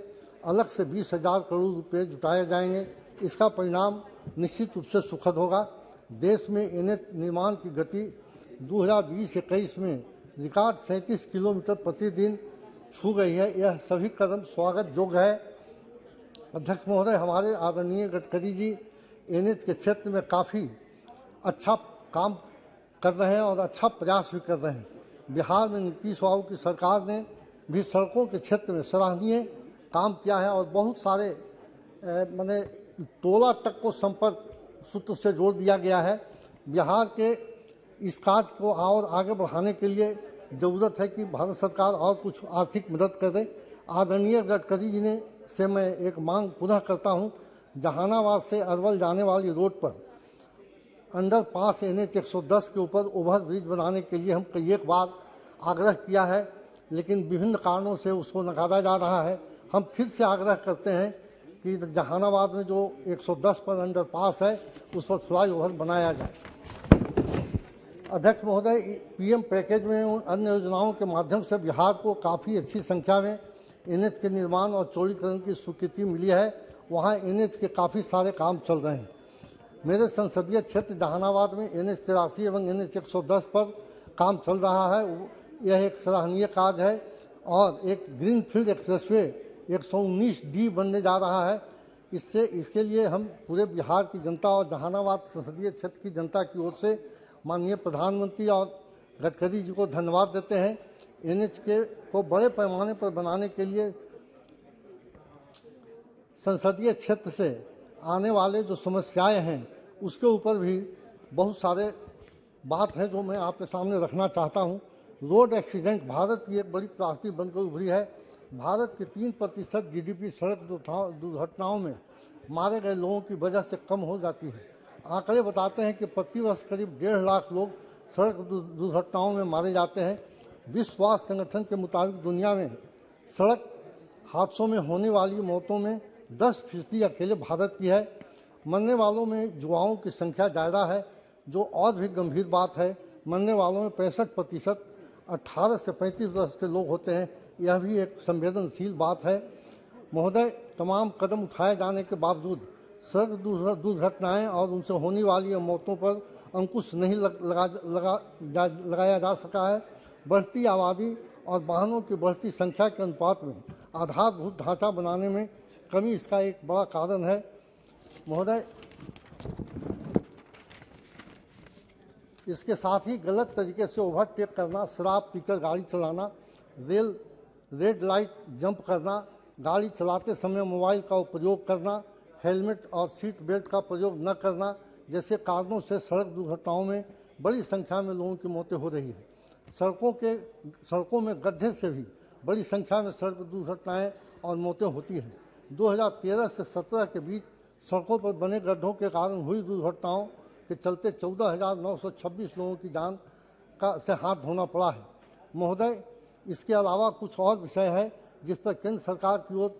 अलग से 20,000 करोड़ रुपए जुटाए जाएंगे। इसका परिणाम निश्चित रूप से सुखद होगा। देश में NH निर्माण की गति 2020-21 में रिकॉर्ड 37 किलोमीटर प्रतिदिन छू गई है। यह सभी कदम स्वागत योग्य है। अध्यक्ष महोदय, हमारे आदरणीय गडकरी जी NH के क्षेत्र में काफ़ी अच्छा काम कर रहे हैं और अच्छा प्रयास भी कर रहे हैं। बिहार में नीतीश बाबू की सरकार ने भी सड़कों के क्षेत्र में सराहनीय काम किया है और बहुत सारे माने टोला तक को संपर्क सूत्र से जोड़ दिया गया है। बिहार के इस कार्य को और आगे बढ़ाने के लिए जरूरत है कि भारत सरकार और कुछ आर्थिक मदद करे। आदरणीय गडकरी जी ने से मैं एक मांग पुनः करता हूं, जहानाबाद से अरवल जाने वाली रोड पर अंडरपास NH 110 के ऊपर ओवर ब्रिज बनाने के लिए हम कई एक बार आग्रह किया है, लेकिन विभिन्न कारणों से उसको नकारा जा रहा है। हम फिर से आग्रह करते हैं कि जहानाबाद में जो 110 पर अंडरपास है उस पर फ्लाईओवर बनाया जाए। अध्यक्ष महोदय, PM पैकेज में उन अन्य योजनाओं के माध्यम से बिहार को काफ़ी अच्छी संख्या में NH के निर्माण और चौड़ीकरण की स्वीकृति मिली है। वहाँ NH के काफ़ी सारे काम चल रहे हैं। मेरे संसदीय क्षेत्र जहानाबाद में NH 83 एवं NH 110 पर काम चल रहा है। यह एक सराहनीय कार्य है और एक ग्रीनफील्ड एक्सप्रेसवे 119D बनने जा रहा है। इसके लिए हम पूरे बिहार की जनता और जहानाबाद संसदीय क्षेत्र की जनता की ओर से माननीय प्रधानमंत्री और गडकरी जी को धन्यवाद देते हैं। NH को बड़े पैमाने पर बनाने के लिए संसदीय क्षेत्र से आने वाले जो समस्याएं हैं उसके ऊपर भी बहुत सारे बात है जो मैं आपके सामने रखना चाहता हूं। रोड एक्सीडेंट भारत की एक बड़ी त्रासदी बनकर उभरी है। भारत के 3% GDP सड़क दुर्घटनाओं में मारे गए लोगों की वजह से कम हो जाती है। आंकड़े बताते हैं कि प्रति वर्ष करीब 1.5 लाख लोग सड़क दुर्घटनाओं में मारे जाते हैं। विश्व स्वास्थ्य संगठन के मुताबिक दुनिया में सड़क हादसों में होने वाली मौतों में 10% अकेले भारत की है। मरने वालों में युवाओं की संख्या ज़्यादा है, जो और भी गंभीर बात है। मरने वालों में 65% 18 से 35 वर्ष के लोग होते हैं। यह भी एक संवेदनशील बात है। महोदय, तमाम कदम उठाए जाने के बावजूद सड़क दुर्घटनाएं और उनसे होने वाली मौतों पर अंकुश नहीं लगाया जा सका है। बढ़ती आबादी और वाहनों की बढ़ती संख्या के अनुपात में आधारभूत ढांचा बनाने में कमी इसका एक बड़ा कारण है। महोदय, इसके साथ ही गलत तरीके से ओवरटेक करना, शराब पीकर गाड़ी चलाना, रेड लाइट जंप करना, गाड़ी चलाते समय मोबाइल का प्रयोग करना, हेलमेट और सीट बेल्ट का प्रयोग न करना जैसे कारणों से सड़क दुर्घटनाओं में बड़ी संख्या में लोगों की मौतें हो रही है। सड़कों में गड्ढे से भी बड़ी संख्या में सड़क दुर्घटनाएं और मौतें होती हैं। 2013 से 17 के बीच सड़कों पर बने गड्ढों के कारण हुई दुर्घटनाओं के चलते 14,926 लोगों की जान से हाथ धोना पड़ा है। महोदय, इसके अलावा कुछ और विषय है जिस पर केंद्र सरकार की ओर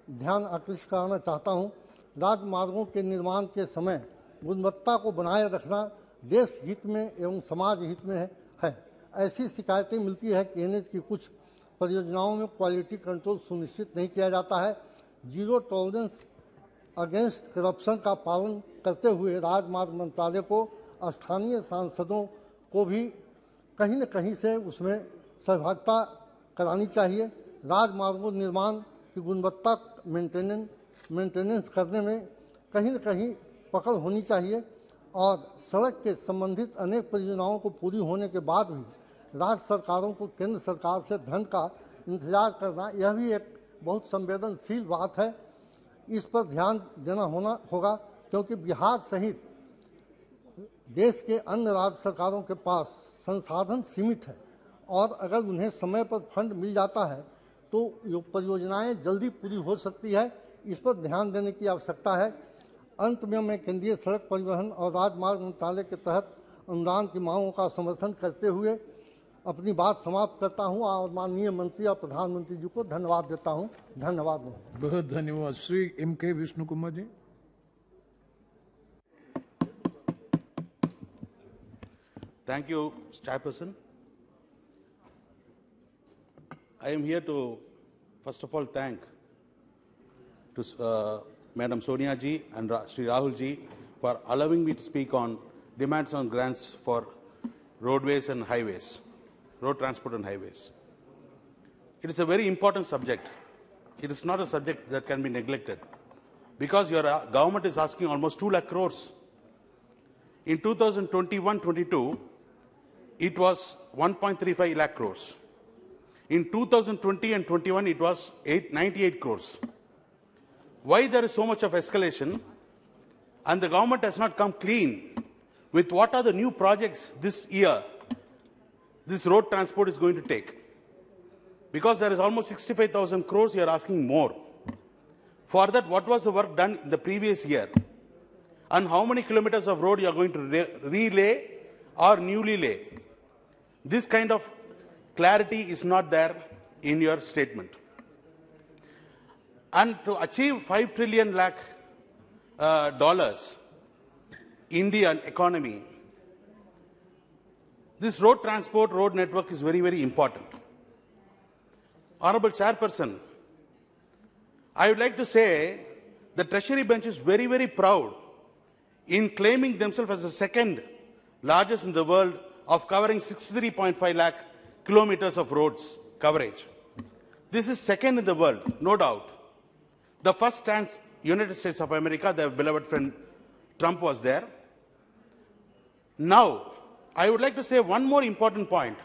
ध्यान आकृष्ट कराना चाहता हूँ। राजमार्गों के निर्माण के समय गुणवत्ता को बनाए रखना देश हित में एवं समाज हित में है। ऐसी शिकायतें मिलती है कि NH की कुछ परियोजनाओं में क्वालिटी कंट्रोल सुनिश्चित नहीं किया जाता है। जीरो टॉलरेंस अगेंस्ट करप्शन का पालन करते हुए राजमार्ग मंत्रालय को स्थानीय सांसदों को भी कहीं न कहीं से उसमें सहभागिता करानी चाहिए। राजमार्गों निर्माण की गुणवत्ता मेंटेनेंस करने में कहीं न कहीं पकड़ होनी चाहिए और सड़क के संबंधित अनेक परियोजनाओं को पूरी होने के बाद भी राज्य सरकारों को केंद्र सरकार से धन का इंतजार करना, यह भी एक बहुत संवेदनशील बात है। इस पर ध्यान देना होगा क्योंकि बिहार सहित देश के अन्य राज्य सरकारों के पास संसाधन सीमित है और अगर उन्हें समय पर फंड मिल जाता है तो परियोजनाएं जल्दी पूरी हो सकती है। इस पर ध्यान देने की आवश्यकता है। अंत में मैं केंद्रीय सड़क परिवहन और राजमार्ग मंत्रालय के तहत अनुदान की मांगों का समर्थन करते हुए अपनी बात समाप्त करता हूं और माननीय मंत्री और प्रधानमंत्री जी को धन्यवाद देता हूं। धन्यवाद। बहुत धन्यवाद। Shri M.K. Vishnu Kumar ji. Thank you, Chairperson. I am here to, first of all, thank to Madam Sonia ji and Sri Rahul ji for allowing me to speak on demands on grants for roadways and highways, road transport and highways. It is a very important subject. It is not a subject that can be neglected because your government is asking almost 2 lakh crores. In 2021-22, it was 1.35 lakh crores. In 2020 and 21, it was 98 crores. Why there is so much of escalation and the government has not come clean with what are the new projects this year this road transport is going to take? Because there is almost 65,000 crores, you are asking more. For that, what was the work done in the previous year? And how many kilometers of road you are going to relay or newly lay? This kind of clarity is not there in your statement. And to achieve $5 trillion Indian economy, this road transport, road network is very, very important. Honorable Chairperson, I would like to say the Treasury bench is very, very proud in claiming themselves as the second largest in the world of covering 63.5 lakh kilometers of roads coverage. This is second in the world, no doubt. The first stands United States of America, their beloved friend Trump was there. Now, I would like to say one more important point.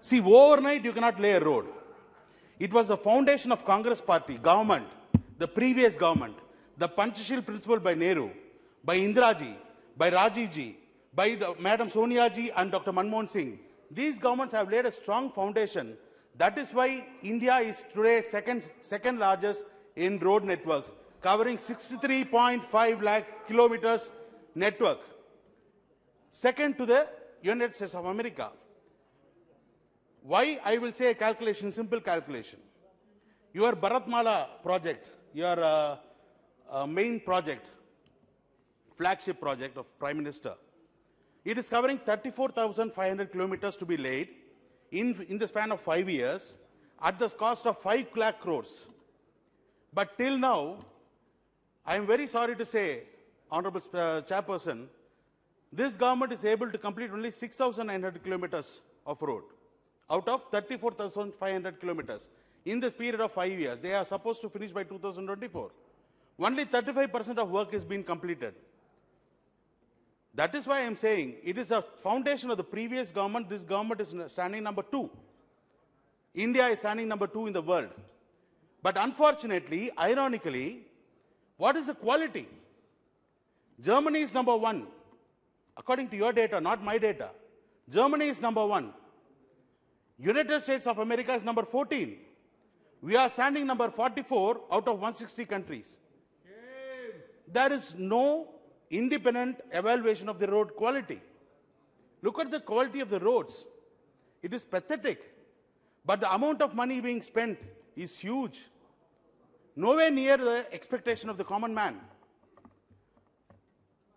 See, overnight you cannot lay a road. It was the foundation of Congress party, government, the previous government, the Panchashil principle by Nehru, by Indira ji, by Rajiv ji, by Madam Sonia ji and Dr. Manmohan Singh. These governments have laid a strong foundation. That is why India is today second largest in road networks, covering 63.5 lakh kilometers network. Second to the United States of America. Why I will say a calculation, simple calculation. Your Bharatmala project, your main project, flagship project of Prime Minister, it is covering 34,500 kilometers to be laid in the span of 5 years at the cost of 5 lakh crores. But till now, I am very sorry to say, Honorable Chairperson, this government is able to complete only 6,900 kilometers of road out of 34,500 kilometers in this period of 5 years. They are supposed to finish by 2024. Only 35% of work is being completed. That is why I am saying it is a foundation of the previous government. This government is standing number 2. India is standing number 2 in the world. But unfortunately, ironically, what is the quality? Germany is number 1. According to your data, not my data. Germany is number 1. United States of America is number 14. We are standing number 44 out of 160 countries. There is no independent evaluation of the road quality. Look at the quality of the roads. It is pathetic. But the amount of money being spent is huge. Nowhere near the expectation of the common man.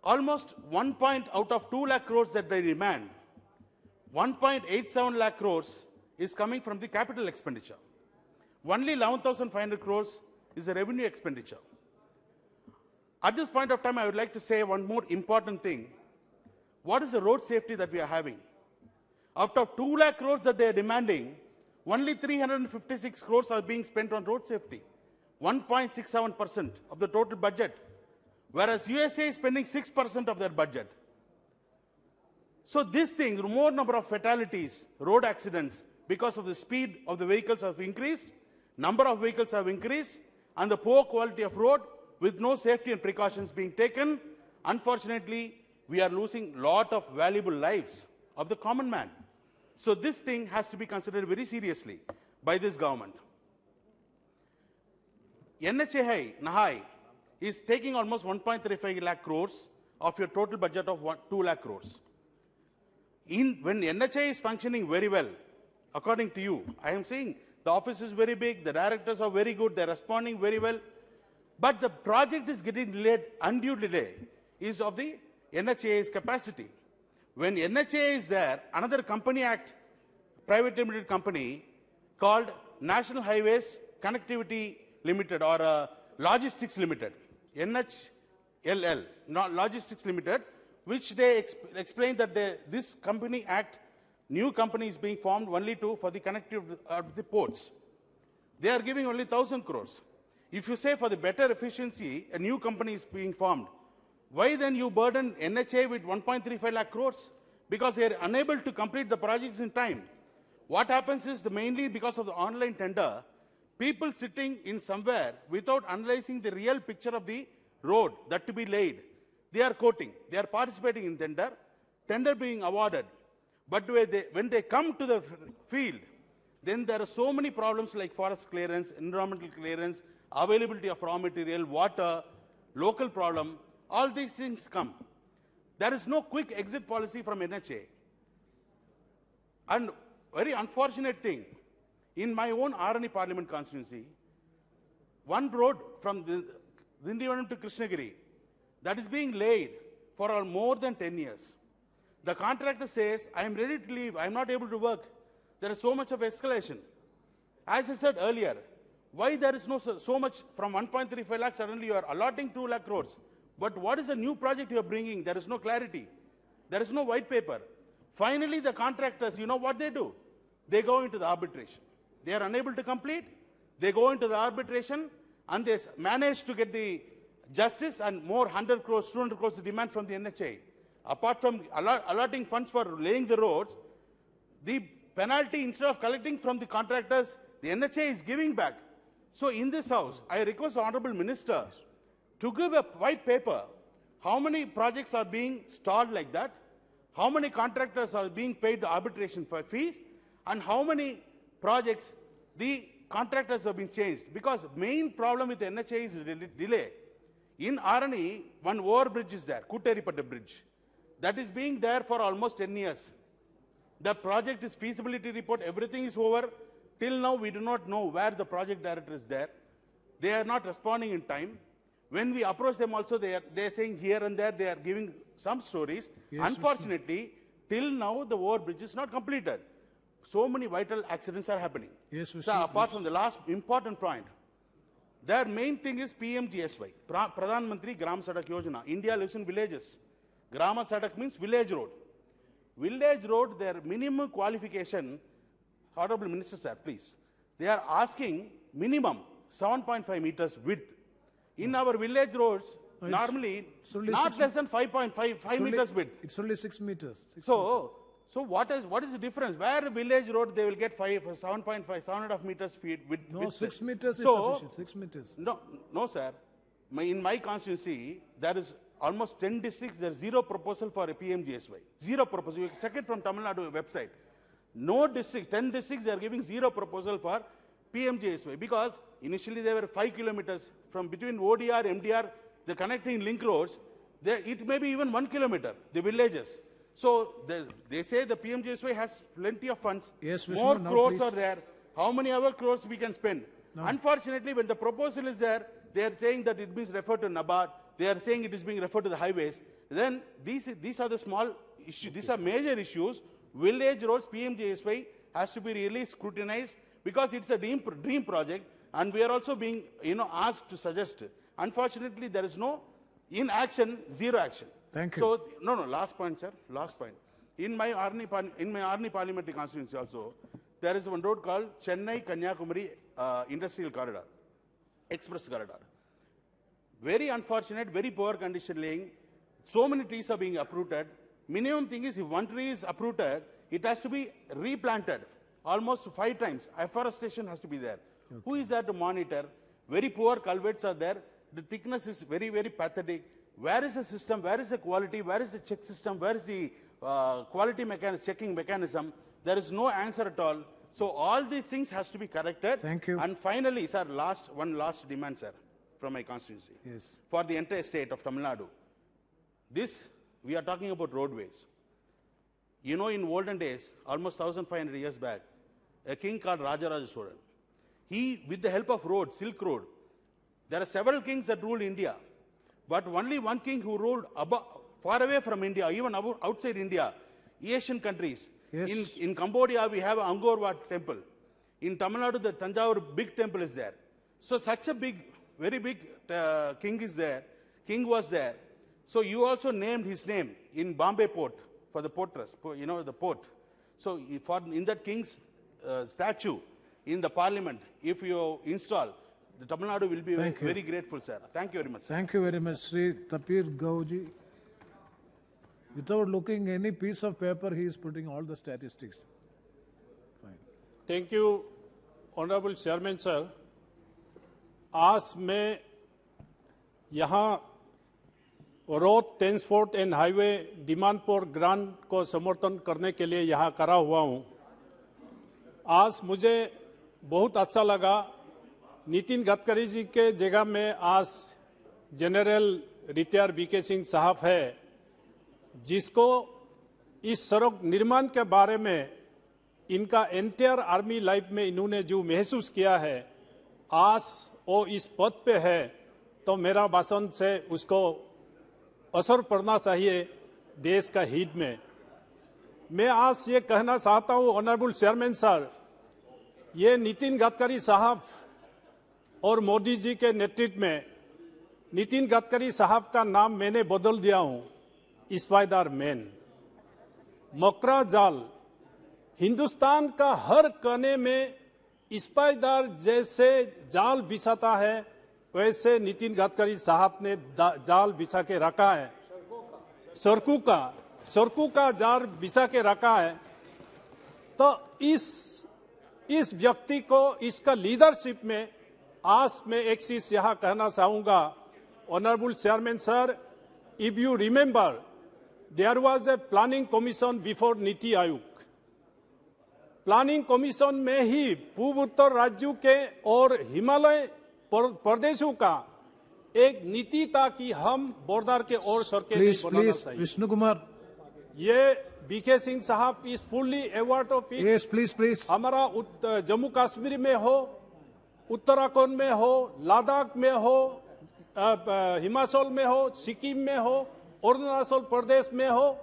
Almost 1 point out of 2 lakh crores that they demand, 1.87 lakh crores is coming from the capital expenditure. Only 11,500 crores is a revenue expenditure. At this point of time, I would like to say one more important thing. What is the road safety that we are having? Out of 2 lakh crores that they are demanding, only 356 crores are being spent on road safety. 1.67% of the total budget. Whereas USA is spending 6% of their budget. So this thing, more number of fatalities, road accidents, because of the speed of the vehicles have increased, number of vehicles have increased, and the poor quality of road with no safety and precautions being taken. Unfortunately, we are losing a lot of valuable lives of the common man. So this thing has to be considered very seriously by this government. NHAI, Nahai, is taking almost 1.35 lakh crores of your total budget of 2 lakh crores. When NHAI is functioning very well, according to you, I am saying the office is very big, the directors are very good, they are responding very well, but the project is getting delayed, undue delay is of the NHAI's capacity. When NHAI is there, another company act, private limited company called National Highways Connectivity Limited or Logistics Limited, NHLL, not Logistics Limited, which they explained that this company act, new company is being formed only for the connectivity of the ports. They are giving only 1,000 crores. If you say for the better efficiency, a new company is being formed, Why then you burden NHA with 1.35 lakh crores? Because they are unable to complete the projects in time. What happens is mainly because of the online tender, people sitting in somewhere without analyzing the real picture of the road that to be laid, they are quoting, they are participating in tender being awarded. But when they come to the field, then there are so many problems like forest clearance, environmental clearance, availability of raw material, water, local problem, all these things come. There is no quick exit policy from NHA. And very unfortunate thing, in my own Arani Parliament constituency, one road from Dindivanam to Krishnagiri, that is being laid for more than 10 years. The contractor says, I am ready to leave, I am not able to work. There is so much of escalation. As I said earlier, why there is no so much from 1.35 lakh, suddenly you are allotting 2 lakh crores. But what is the new project you are bringing? There is no clarity. There is no white paper. Finally, the contractors, you know what they do? They go into the arbitration. They are unable to complete. They go into the arbitration and they manage to get the justice and more 100 crores, 200 crores demand from the NHA. Apart from allotting funds for laying the roads, the penalty, instead of collecting from the contractors, the NHA is giving back. So in this house, I request the Honorable Minister to give a white paper, how many projects are being stalled like that, how many contractors are being paid the arbitration fees, and how many projects the contractors have been changed. Because main problem with the NHA is delay. In Arani, one overbridge is there, Kutteripattu Bridge. That is being there for almost 10 years. The project is feasibility report, everything is over. Till now, we do not know where the project director is there. They are not responding in time. When we approach them also, they are saying here and there, they are giving some stories. Yes, unfortunately, till now, the overbridge is not completed. So many vital accidents are happening. Yes, so apart from the last important point, their main thing is PMGSY, Pradhan Mantri Gram Sadak Yojana. India lives in villages. Grama Sadak means village road. Village road, their minimum qualification, Honorable Minister sir, please, they are asking minimum 7.5 meters width. In our village roads, normally not less than 5.5 meters width. It's only 6 meters. So what is the difference? Where village road they will get 7.5, 7.5 meters width? No, 6 meters is sufficient. 6 meters. No, sir. In my constituency, there is almost 10 districts. There is zero proposal for a PMGSY. Zero proposal. You check it from Tamil Nadu website. No district, 10 districts, they are giving zero proposal for PMGSY because initially they were 5 kilometers from between ODR, MDR, the connecting link roads. It may be even 1 kilometer, the villages. So they say the PMGSY has plenty of funds. Yes, more crores are there. How many other crores we can spend? No. Unfortunately, when the proposal is there, they are saying that it means referred to NABARD. They are saying it is being referred to the highways. Then these are the small issues. These are major issues. Village roads, PMGSY has to be really scrutinized because it's a dream project, and we are also being asked to suggest. Unfortunately, there is no inaction, zero action. Thank you. So last point, sir. Last point. In my Arni parliamentary constituency also, there is one road called Chennai Kanyakumari Industrial Corridor, Express Corridor. Very unfortunate, very poor condition laying. So many trees are being uprooted. Minimum thing is if one tree is uprooted, it has to be replanted almost 5 times. Afforestation has to be there. Okay. Who is there to monitor? Very poor culverts are there. The thickness is very, very pathetic. Where is the system? Where is the quality? Where is the check system? Where is the quality checking mechanism? There is no answer at all. So all these things has to be corrected. Thank you. And finally, sir, one last demand, sir, from my constituency. Yes. For the entire state of Tamil Nadu. We are talking about roadways. In olden days, almost 1,500 years back, a king called Rajaraja Cholan, he, with the help of road, Silk Road, there are several kings that ruled India, but only one king who ruled far away from India, even outside India, Asian countries. Yes. In Cambodia, we have Angkor Wat temple. In Tamil Nadu, the Tanjavur big temple is there. So such a very big king is there. King was there. So you also named his name in Bombay port for the port trust, the port. So in that king's statue in the parliament, if you install, The Tamil Nadu will be Thank you. very grateful, sir. Thank you very much. Thank you very much, Sri Tapir Gauji. Without looking any piece of paper, he is putting all the statistics. Fine. Thank you honourable chairman sir. आज मैं यहाँ road transport and highway demand for grant को समर्थन करने के लिए यहाँ खड़ा हुआ हूँ। आज मुझे बहुत अच्छा लगा, नितिन गडकरी जी के जगह में आज जनरल रिटायर बीके सिंह साहब है, जिसको इस सड़क निर्माण के बारे में इनका एंटायर आर्मी लाइफ में इन्होंने जो महसूस किया है, आज वो इस पद पे है, तो मेरा भाषण से उसको असर पड़ना चाहिए देश का हित में। मैं आज ये कहना चाहता हूँ ऑनरेबल चेयरमैन सर, ये नितिन गडकरी साहब और मोदी जी के नेतृत्व में नितिन गडकरी साहब का नाम मैंने बदल दिया हूँ स्पाइडर मैन। मकरा जाल, हिंदुस्तान का हर कोने में स्पाइडर जैसे जाल बिछाता है, वैसे नितिन गडकरी साहब ने जाल बिछा के रखा है। सड़कों का जाल बिछा के रखा है। तो इस व्यक्ति को, इसका लीडरशिप में आज मैं एक चीज यहां कहना चाहूंगा honourable chairman sir, if you remember there was a planning commission before Niti Aayog. Planning commission में ही पूर्व उत्तर राज्यों के और हिमालय प्रदेशों का एक नीति था कि हम बॉर्डर के और सड़कें नहीं बनाना चाहिए। विष्णु कुमार, ये बीके सिंह साहब is fully aware of it. Yes please. हमारा जम्मू कश्मीर में हो, उत्तराखंड में हो, लद्दाख में हो, हिमाचल में हो, सिक्किम में हो, अरुणाचल प्रदेश में हो,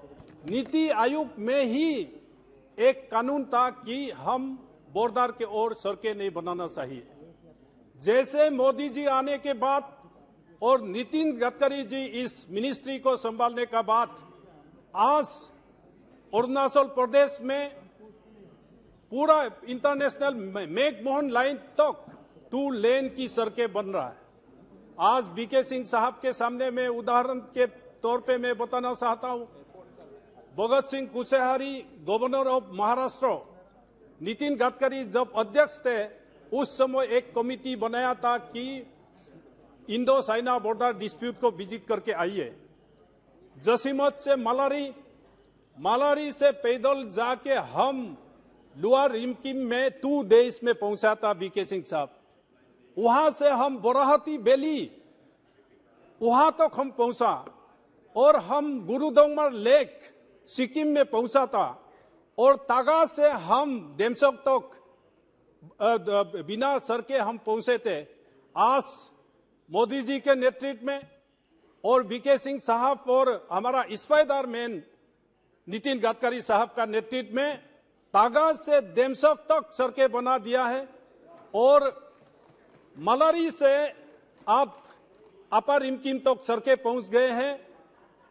नीति आयोग में ही एक कानून था कि हम बॉर्डर के और सड़कें नहीं बनाना चाहिए। जैसे मोदी जी आने के बाद और नितिन गडकरी जी इस मिनिस्ट्री को संभालने का बाद, आज अरुणाचल प्रदेश में पूरा इंटरनेशनल मैकमोहन लाइन तक 2 लेन की सड़कें बन रहा है। आज बीके सिंह साहब के सामने मैं उदाहरण के तौर पे मैं बताना चाहता हूं, भगत सिंह कुशेहारी गवर्नर ऑफ महाराष्ट्र, नितिन गडकरी जब अध्यक्ष थे उस समय एक कमिटी बनाया था कि इंडो चाइना बॉर्डर डिस्प्यूट को विजिट करके आइए। जसीमत से मालारी से पैदल जाके हम लोअर रिमकिम में 2 डेज में पहुंचा था बीके सिंह साहब। वहां से हम बोराहती वैली वहां तक हम पहुंचा और हम गुरुदोंगमर लेक सिक्किम में पहुंचा था और तागा से हम डेमसोक तक बिना सड़के हम पहुंचे थे। आज मोदी जी के नेतृत्व में और बीके सिंह साहब और हमारा स्पाइडर मैन नितिन गडकरी साहब का नेतृत्व में तागा से डेमसोक तक सड़कें बना दिया है और मलारी से आप अपर रिमकिम तक सड़कें पहुंच गए हैं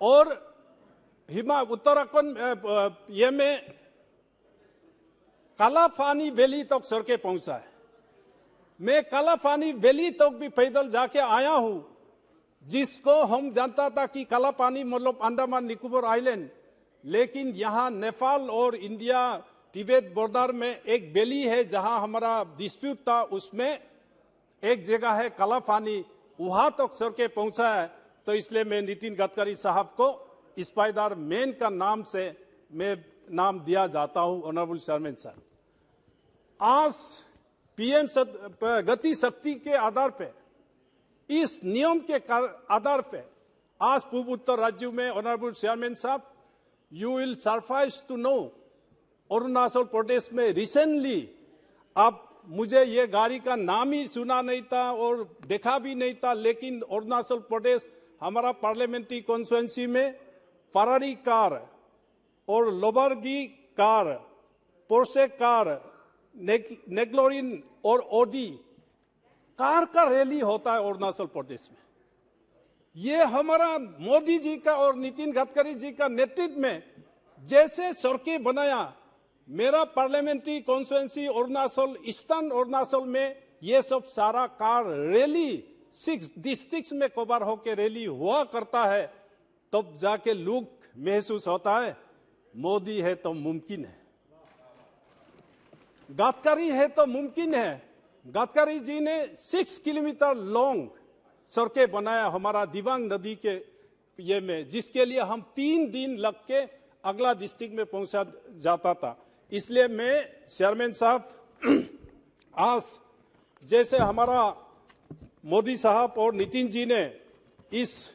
और उत्तराखंड ये में कालाफानी वैली तक सड़कें पहुंचा है। मैं कालाफानी वैली तक भी पैदल जाके आया हूं, जिसको हम जानता था कि कालापानी मतलब अंडमान निकोबार आइलैंड, लेकिन यहां नेपाल और इंडिया तिब्बत बॉर्डर में एक वैली है जहां हमारा डिस्प्यूट था, उसमें एक जगह है कालापानी, वहां तक सड़कें पहुंचा है। तो इसलिए मैं नितिन गडकरी साहब को स्पाइडर मैन का नाम से मैं नाम दिया जाता हूं ऑनरेबल चेयरमैन साहब। आज पीएम गति शक्ति के आधार पे, इस नियम के आधार पे आज पूर्व उत्तर राज्यों में ऑनरेबल चेयरमैन साहब, you will surprise to know Arunachal Pradesh में रिसेंटली, अब मुझे ये गाड़ी का नाम ही सुना नहीं था और देखा भी नहीं था, लेकिन अरुणाचल प्रदेश हमारा पार्लियामेंट्री कॉन्स्टिट्यूएंसी में फरारी कार और लोबर्गी कार, पोर्शे कार, नेग्लोरिन और ओडी कार का रैली होता है अरुणाचल प्रदेश में। ये हमारा मोदी जी का और नितिन गडकरी जी का नेतृत्व में जैसे सड़कें बनाया, मेरा parliamentary constituency Arunachal, eastern Arunachal में ये सब सारा कार रैली 6 डिस्ट्रिक्ट्स में कवर होकर रैली हुआ करता है, तब जाके लोग महसूस होता है मोदी है तो मुमकिन है, गडकरी है तो मुमकिन है। गडकरी जी ने 6 किलोमीटर लॉन्ग सड़कें बनाया हमारा दिबांग नदी के ये में, जिसके लिए हम 3 दिन लग के अगला डिस्ट्रिक्ट में पहुंचा जाता था। इसलिए मैं चेयरमैन साहब आज जैसे हमारा मोदी साहब और नितिन जी ने इस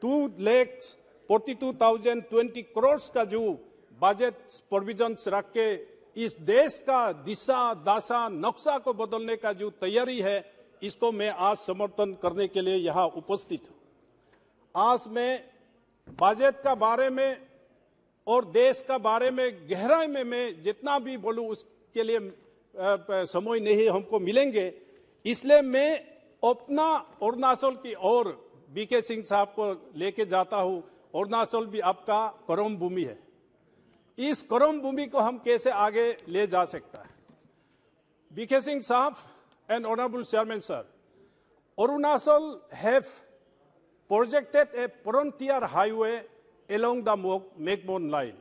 2,42,020 करोड़ का जो बजट प्रोविजंस रख के इस देश का दिशा दशा नक्शा को बदलने का जो तैयारी है, इसको मैं आज समर्थन करने के लिए यहाँ उपस्थित हूँ। आज मैं बजट का बारे में और देश का बारे में गहराई में मैं जितना भी बोलूं उसके लिए समय नहीं हमको मिलेंगे, इसलिए मैं अपना अरुणाचल की ओर बीके सिंह साहब को लेके जाता हूं। अरुणाचल भी आपका कर्म भूमि है, इस कर्म भूमि को हम कैसे आगे ले जा सकता है। बीके सिंह साहब and honourable chairman sir, Arunachal have projected A frontier highway along the McMahon line.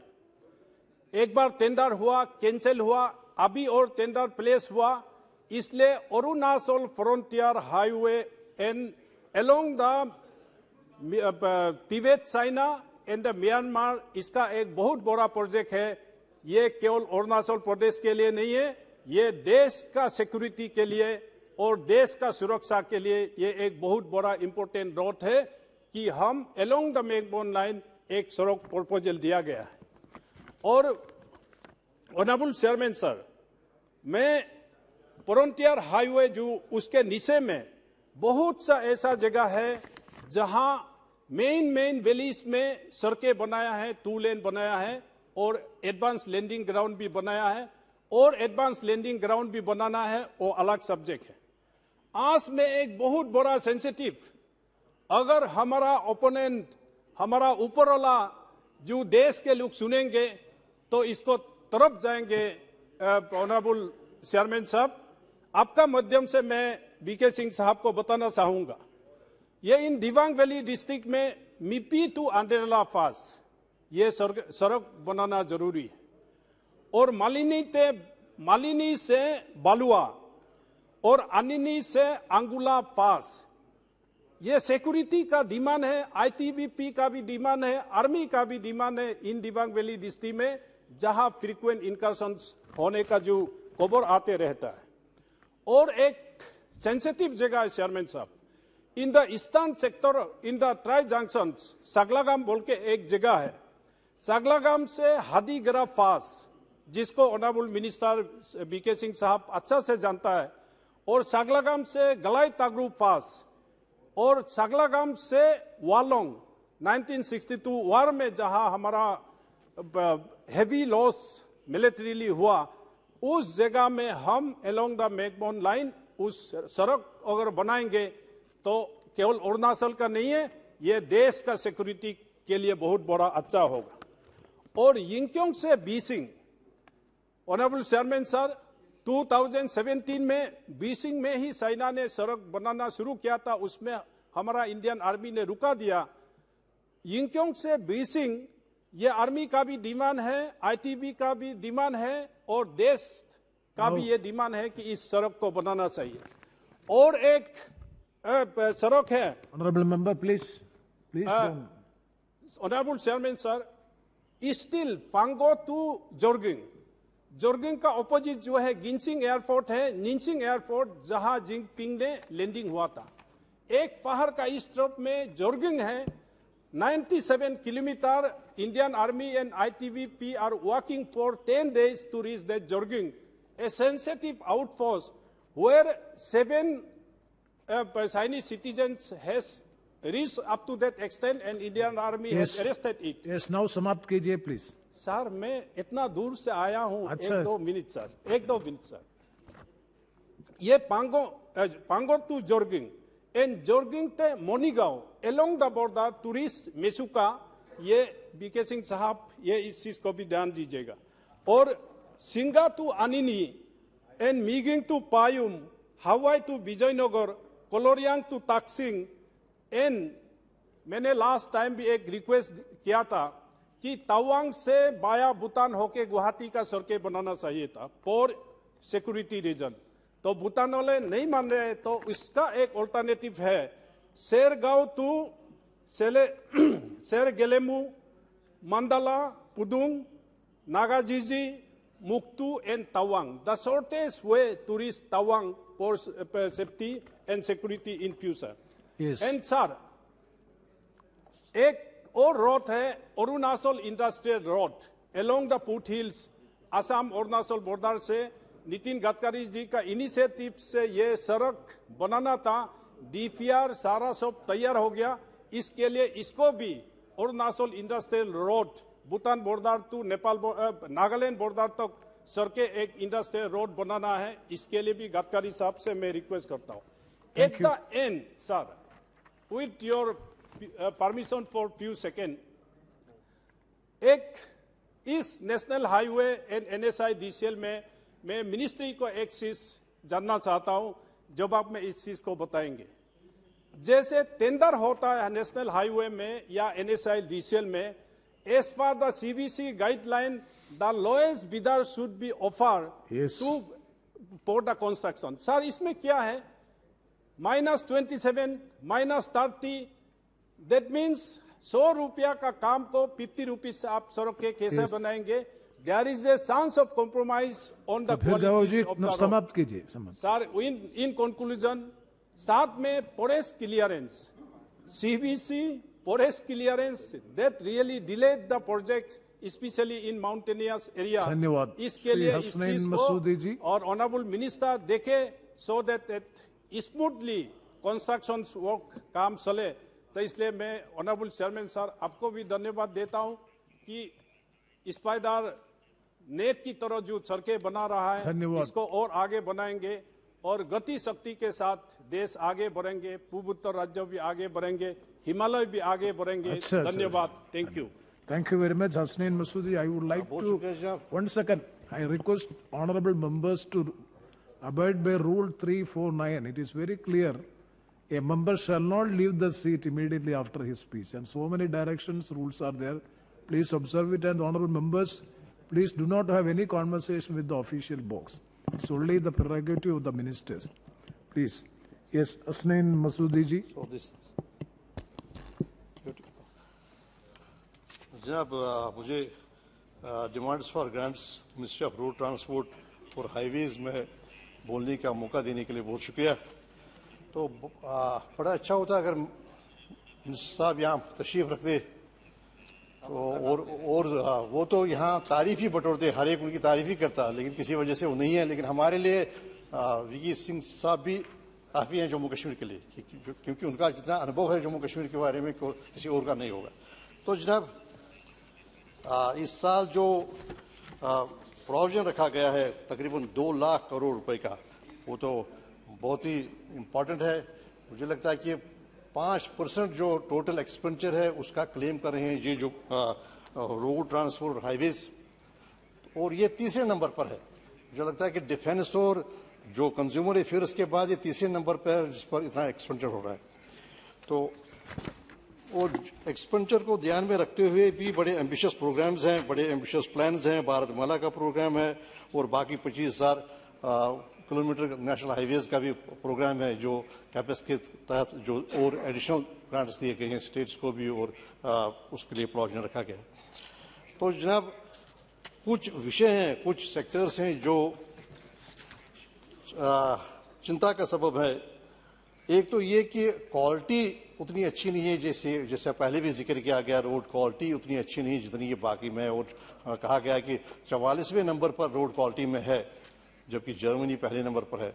एक बार टेंडर हुआ, कैंसिल हुआ, अभी और टेंडर प्लेस हुआ, इसलिए Arunachal frontier highway and along the Tibet China and Myanmar, इसका एक बहुत बड़ा प्रोजेक्ट है। ये केवल अरुणाचल प्रदेश के लिए नहीं है, ये देश का सिक्योरिटी के लिए और देश का सुरक्षा के लिए ये एक बहुत बड़ा इंपॉर्टेंट रोड है कि हम along the मैकमोहन लाइन एक सड़क प्रपोजल दिया गया है। और ऑनरेबल चेयरमैन सर, मैं फ्रंटियर हाईवे जो उसके नीचे में बहुत सा ऐसा जगह है जहां मेन वैलीज में सड़कें बनाया है, 2 लेन बनाया है और एडवांस लैंडिंग ग्राउंड भी बनाया है, और एडवांस लैंडिंग ग्राउंड भी बनाना है, वो अलग सब्जेक्ट है। आज में एक बहुत बड़ा सेंसिटिव, अगर हमारा ओपोनेंट, हमारा ऊपर वाला जो देश के लोग सुनेंगे तो इसको तरफ जाएंगे। ऑनरेबल चेयरमैन साहब, आपका माध्यम से मैं बीके सिंह साहब को बताना चाहूंगा, ये इन दिबांग वैली डिस्ट्रिक्ट में मिपी टू अंडरला पास ये सड़क बनाना जरूरी है, और मालिनी से बालुआ और अनिनी से अंगुला पास, ये सिक्योरिटी का डिमांड है, आईटीबीपी का भी डिमांड है, आर्मी का भी डिमांड है इन दिबांग वैली डिस्ट्रिक्ट में, जहां फ्रीक्वेंट इनकर्शंस होने का जो खबर आते रहता है। और एक सेंसिटिव जगह है चेयरमैन साहब, in the eastern sector in the tri junction, Saglagam बोल के एक जगह है, सागलागाम से हादीगरा पास, जिसको ऑनरेबल मिनिस्टर बीके सिंह साहब अच्छा से जानता है, और सागलागाम से गलाई तागरू पास, और सागलागाम से वालोंग 1962 वार में जहां हमारा हेवी लॉस मिलिट्रीली हुआ, उस जगह में हम अलोंग द मैकमोहन लाइन उस सड़क अगर बनाएंगे तो केवल अरुणाचल का नहीं है, ये देश का सिक्योरिटी के लिए बहुत बड़ा अच्छा होगा। और यिंगक्योंग से बीसिंग, ऑनरेबल चेयरमैन सर, 2017 में बीसिंग में ही चाइना ने सड़क बनाना शुरू किया था, उसमें हमारा इंडियन आर्मी ने रुका दिया। यिंगक्योंग से बीसिंग, ये आर्मी का भी डिमांड है, आईटीबी का भी डिमांड है, और देश का भी ये डिमांड है कि इस सड़क को बनाना चाहिए। और एक सड़क है, honourable member please honourable chairman sir, still Pango to Jorging का ऑपोजिट जो है गिनचिंग एयरपोर्ट है, निंचिंग एयरपोर्ट, जहां जिनपिंग ने लैंडिंग हुआ था। एक पहाड़ का इस तरफ में जोरगिंग है, 97 kilometre. Indian army and ITBP are working for 10 days to reach that Jorging, a sensitive outpost where 7 Chinese citizens has reached up to that extent and Indian army has arrested it. Yes, now समाप्त कीजिए please. Sir, मैं इतना दूर से आया हूं, अच्छा। 1-2 minute sir, 1-2 minute sir. ये पांगो टू जोरगिंग एंड जोरगिंग ते मोनीगांव अलोंग द बॉर्डर टूरिस्ट मेसुका, ये बीके सिंह साहब ये इस चीज को भी ध्यान दीजिएगा। और Singa to Anini and Migging to Payum Hawai to Vijaynagar, Koloriang to Taksing and मैंने लास्ट टाइम भी एक रिक्वेस्ट किया था कि तवांग से बाया भूटान होके गुवाहाटी का सड़कें बनाना चाहिए था फॉर सिक्योरिटी रीजन। तो भूटान वाले नहीं मान रहे, तो इसका एक ऑल्टरनेटिव है Shergaon to Sergelemu, Mandala, Pudung, Nagajiji, Mukto and Tawang. The shortest way to reach Tawang for safety and security in future. And sir एक और रोड है Arunachal industrial road along the foot hills, Assam Arunachal border से नितिन गडकरी जी का इनिशिएटिव से ये सड़क बनाना था। डीपीआर सारा सब तैयार हो गया। इसके लिए इसको भी Arunachal industrial road Bhutan border to Nepal Nagaland border तक सड़कें एक इंडस्ट्रियल रोड बनाना है। इसके लिए भी गडकरी साहब से मैं रिक्वेस्ट करता हूँ। At the end sir, with your permission for few second, एक इस national highway and NSI DCL में मैं मिनिस्ट्री को एक चीज जानना चाहता हूं, जब आप में इस चीज को बताएंगे। जैसे टेंडर होता है नेशनल हाईवे में या एनएसआई डीसीएल में, as per the CBC guideline the lowest bidder should be offer to for the construction. Sir इसमें क्या है -27, -30, दैट मीन्स 100 रुपया का काम को 50 रुपीज आप सड़क के कैसे बनाएंगे? There is a chance of compromise on the quality of the road. समाप्त कीजिए। सर इन कंक्लूजन, साथ में forest clearance, CBC forest clearance that really delayed the project specially in mountainous area. धन्यवाद। इसके लिए इस चीज को और ऑनरेबल मिनिस्टर देखे so that smoothly construction work काम चले। तो इसलिए मैं ऑनरेबल चेयरमैन सर आपको भी धन्यवाद देता हूं कि स्पाइडर नेट की तरह जो सड़कें बना रहा है इसको और आगे बनाएंगे और गति शक्ति के साथ देश आगे बढ़ेंगे, पूर्वोत्तर राज्य भी आगे बढ़ेंगे, हिमालय भी आगे बढ़ेंगे। धन्यवाद। Thank you. Thank you very much, Hasnain Masoodi. I would like to, one second, I request honorable members to abide by Rule 349. It is very clear. A member shall not leave the seat immediately after his speech. And so many directions, rules are there. Please observe it. And honorable members, please do not have any conversation with the official box. It's only the prerogative of the ministers. Please. Yes, Hasnain Masoodi ji. So this. जनाब मुझे demands for grants ministry of road transport और highways में बोलने का मौका देने के लिए बहुत शुक्रिया। तो बड़ा अच्छा होता अगर मिनिस्टर साहब यहाँ तशरीफ रखते तो और वो तो यहाँ तारीफ ही बटोरते, हर एक उनकी तारीफ ही करता, लेकिन किसी वजह से वो नहीं है। लेकिन हमारे लिए वीके सिंह साहब भी काफ़ी हैं जम्मू कश्मीर के लिए, क्योंकि उनका जितना अनुभव है जम्मू कश्मीर के बारे में किसी और का नहीं होगा। तो जनाब इस साल जो प्रोविजन रखा गया है तकरीबन 2 लाख करोड़ रुपए का, वो तो बहुत ही इम्पोर्टेंट है। मुझे लगता है कि 5% जो टोटल एक्सपेंडिचर है उसका क्लेम कर रहे हैं ये जो रोड ट्रांसपोर्ट हाईवेज, और ये तीसरे नंबर पर है। मुझे लगता है कि डिफेंस और जो कंज्यूमर अफेयर्स के बाद ये तीसरे नंबर पर जिस पर इतना एक्सपेंडिचर हो रहा है। तो और एक्सपेंडिचर को ध्यान में रखते हुए भी बड़े एम्बिशियस प्रोग्राम्स हैं, बड़े एम्बिशियस प्लान्स हैं। भारतमाला का प्रोग्राम है और बाकी 25,000 किलोमीटर नेशनल हाईवेज का भी प्रोग्राम है जो कैपेक्स के तहत जो और एडिशनल ग्रांट्स दिए गए हैं स्टेट्स को भी, और उसके लिए प्रोविजन रखा गया है। तो जनाब कुछ विषय हैं, कुछ सेक्टर्स हैं जो चिंता का सबब है। एक तो ये कि क्वालिटी उतनी अच्छी नहीं है, जैसे पहले भी जिक्र किया गया, रोड क्वालिटी उतनी अच्छी नहीं जितनी ये बाकी में, और कहा गया कि 44वें नंबर पर रोड क्वालिटी में है जबकि जर्मनी पहले नंबर पर है।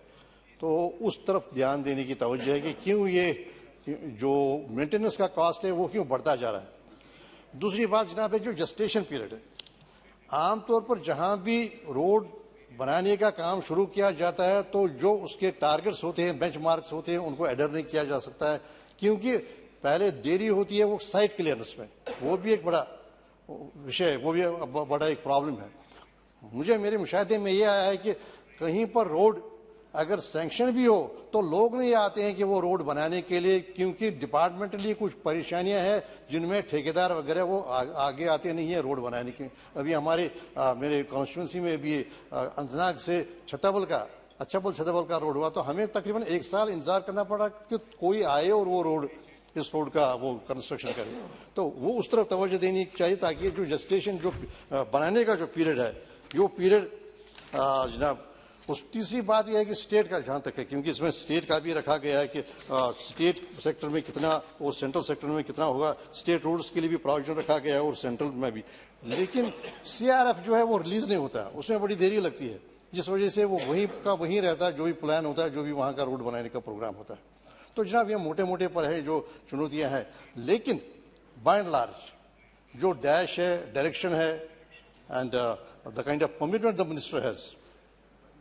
तो उस तरफ ध्यान देने की तवज्जो है कि क्यों ये जो मेंटेनेंस का कॉस्ट है वो क्यों बढ़ता जा रहा है। दूसरी बात जनाब है जो जेस्टेशन पीरियड है, आमतौर पर जहां भी रोड बनाने का काम शुरू किया जाता है तो जो उसके टारगेट्स होते हैं, बेंचमार्क्स होते हैं, उनको एडर नहीं किया जा सकता है क्योंकि पहले देरी होती है वो साइट क्लियरेंस में। वो भी एक बड़ा विषय है, वो भी बड़ा एक प्रॉब्लम है। मुझे मेरे मुशाहिदे में ये आया है कि कहीं पर रोड अगर सैंक्शन भी हो तो लोग नहीं आते हैं कि वो रोड बनाने के लिए, क्योंकि डिपार्टमेंटली कुछ परेशानियां हैं जिनमें ठेकेदार वगैरह वो आगे आते नहीं है रोड बनाने के। अभी हमारे मेरे कॉन्स्टिट्यूंसी में भी अनंतनाग से छत्ताबल का रोड हुआ, तो हमें तकरीबन 1 साल इंतजार करना पड़ा कि कोई आए और वो रोड, इस रोड का वो कंस्ट्रक्शन करे। तो वो उस तरफ तवज्जो देनी चाहिए ताकि जो जेस्टेशन, जो बनाने का जो पीरियड है, जो पीरियड जनाब। उस तीसरी बात यह है कि स्टेट का जहां तक है, क्योंकि इसमें स्टेट का भी रखा गया है कि स्टेट सेक्टर में कितना और सेंट्रल सेक्टर में कितना होगा, स्टेट रोड्स के लिए भी प्रोविजन रखा गया है और सेंट्रल में भी। लेकिन सीआरएफ जो है वो रिलीज नहीं होता, उसमें बड़ी देरी लगती है, जिस वजह से वो वहीं का वहीं रहता है, जो भी प्लान होता है, जो भी वहां का रोड बनाने का प्रोग्राम होता है। तो जनाब ये मोटे मोटे पर है जो चुनौतियां हैं, लेकिन बाय एंड लार्ज जो डैश है, डायरेक्शन है and the kind of commitment the minister has,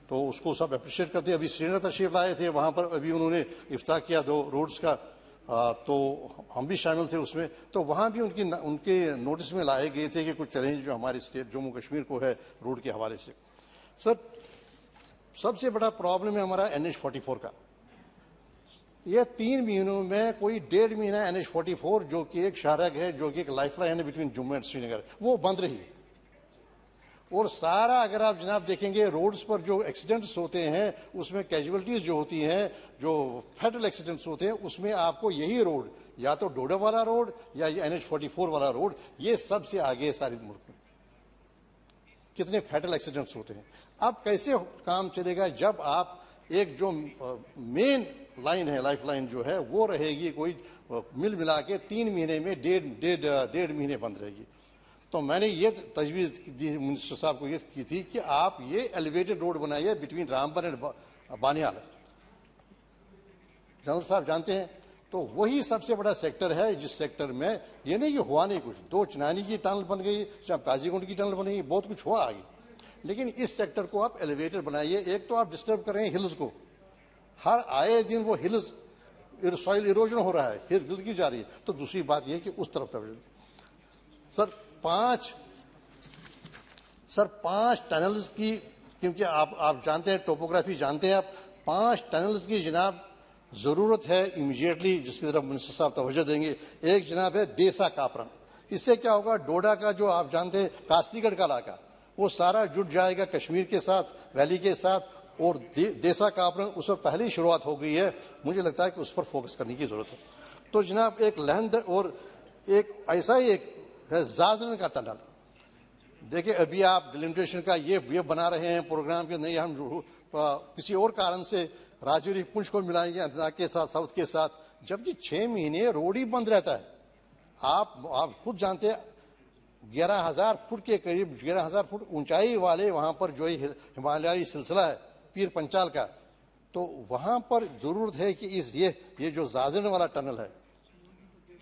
तो उसको सब अप्रिशिएट करते हैं। अभी श्रीनगर तशरीफ लाए थे, वहां पर अभी उन्होंने इफ्ताह किया 2 रोड्स का, तो हम भी शामिल थे उसमें। तो वहां भी उनके नोटिस में लाए गए थे कि कुछ चैलेंज जो हमारे स्टेट जम्मू कश्मीर को है रोड के हवाले से। सर, सबसे बड़ा प्रॉब्लम है हमारा NH-44 का। ये 3 महीनों में कोई 1.5 महीना NH-44 जो कि एक शाहराग है, जो कि एक लाइफलाइन है बिटवीन जम्मू एंड श्रीनगर, वो बंद रही। और सारा अगर आप जनाब देखेंगे रोड्स पर जो एक्सीडेंट्स होते हैं उसमें कैजुअलिटीज जो होती हैं, जो फैटल एक्सीडेंट्स होते हैं, उसमें आपको यही रोड, या तो डोडा वाला रोड या ये NH-44 वाला रोड, ये सबसे आगे है सारे मुल्क में। कितने फैटल एक्सीडेंट्स होते हैं। अब कैसे काम चलेगा जब आप एक जो मेन लाइन है, लाइफ लाइन जो है वो रहेगी कोई मिल मिला के 3 महीने में 1.5 महीने बंद रहेगी। तो मैंने ये तजवीज़ दी मिनिस्टर साहब को, ये की थी कि आप ये एलिवेटेड रोड बनाइए बिटवीन रामबन एंड बानियाल। जनरल साहब जानते हैं, तो वही सबसे बड़ा सेक्टर है जिस सेक्टर में ये नहीं कि हुआ नहीं कुछ, 2 चिनानी की टनल बन गई, चाहे काजीकुंड की टनल बन गई, बहुत कुछ हुआ आगे, लेकिन इस सेक्टर को आप एलिवेटेड बनाइए। एक तो आप डिस्टर्ब कर रहे हैं हिल्स को, हर आए दिन वो हिल्स सॉइल इरोजन हो रहा है, हिल की जा रही है। तो दूसरी बात यह कि उस तरफ सर 5 टनल्स की, क्योंकि आप जानते हैं, टोपोग्राफी जानते हैं आप, 5 टनल्स की जनाब जरूरत है इमीडिएटली, जिसकी तरफ मिनिस्टर साहब तवज्जो देंगे। एक जनाब है देसा कापरन, इससे क्या होगा, डोडा का जो आप जानते हैं कास्तीगढ़ का इलाका, वो सारा जुट जाएगा कश्मीर के साथ, वैली के साथ, और देसा कापरन उस पर पहले ही शुरुआत हो गई है। मुझे लगता है कि उस पर फोकस करने की जरूरत है। तो जनाब एक लहंद और एक ऐसा ही एक है जाजरन का टनल। देखिए अभी आप डिलिमिटेशन का ये बना रहे हैं प्रोग्राम के, नहीं हम किसी और कारण से राजौरी पुंछ को मिलाएंगे अनंतनाग के साथ, साउथ के साथ, जबकि 6 महीने रोड ही बंद रहता है। आप खुद जानते हैं 11,000 फुट के करीब, 11,000 फुट ऊंचाई वाले वहां पर जो हिमालयी सिलसिला है पीर पंचाल का, तो वहां पर जरूरत है कि ये जो जाजरन वाला टनल है,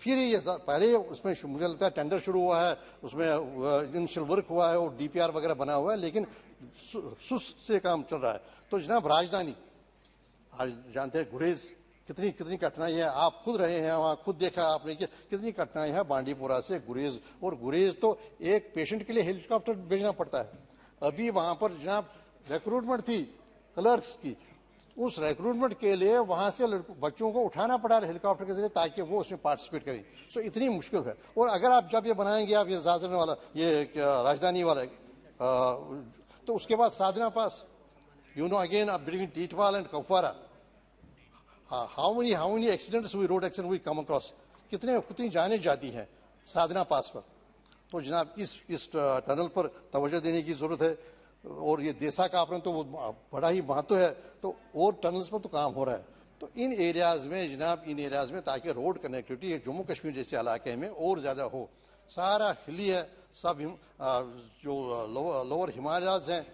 फिर ये पहले उसमें मुझे लगता है टेंडर शुरू हुआ है, उसमें इनिशियल वर्क हुआ है और DPR वगैरह बना हुआ है, लेकिन सुस्त से काम चल रहा है। तो जनाब राजधानी, आज जानते हैं गुरेज कितनी कठिनाई है, आप खुद रहे हैं वहाँ, खुद देखा आपने कि कितनी कठिनाई है बांडीपुरा से गुरेज। और गुरेज तो एक पेशेंट के लिए हेलीकॉप्टर भेजना पड़ता है। अभी वहां पर जनाब रिक्रूटमेंट थी क्लर्क्स की, उस रिक्रूटमेंट के लिए वहां से बच्चों को उठाना पड़ा हेलीकॉप्टर के जरिए ताकि वो उसमें पार्टिसिपेट करें। सो इतनी मुश्किल है। और अगर आप जब ये बनाएंगे आप ये जाजरन वाला, ये राजधानी वाला, तो उसके बाद Sadhna pass, again between Tithwal and Kupwara, how many accidents हुई, रोड एक्सीडेंट हुई कम अक्रॉस, कितनी जाने जाती हैं साधना पास पर। तो जनाब इस टनल पर तवज्जो देने की जरूरत है। और ये देसा कापरन तो वो बड़ा ही महत्व है, तो और टनल्स पर तो काम हो रहा है। तो इन एरियाज में जनाब, इन एरियाज में ताकि रोड कनेक्टिविटी जम्मू कश्मीर जैसे इलाके में और ज्यादा हो, सारा हिली है, सब जो लोअर हिमालयाज हैं,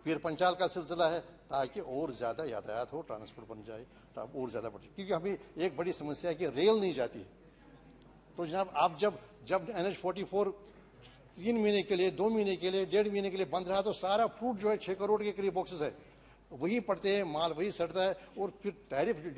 पीर पंचाल का सिलसिला है, ताकि और ज्यादा यातायात हो, ट्रांसपोर्ट बन जाए और ज्यादा बढ़ जाए। क्योंकि हमें एक बड़ी समस्या है कि रेल नहीं जाती है। तो जनाब आप जब NH-44 3 महीने के लिए, 2 महीने के लिए, 1.5 महीने के लिए बंद रहा, तो सारा फ्रूट जो है 6 करोड़ के करीब बॉक्सेस है, वही पड़ते हैं, माल वही सड़ता है, और फिर टैरिफ जो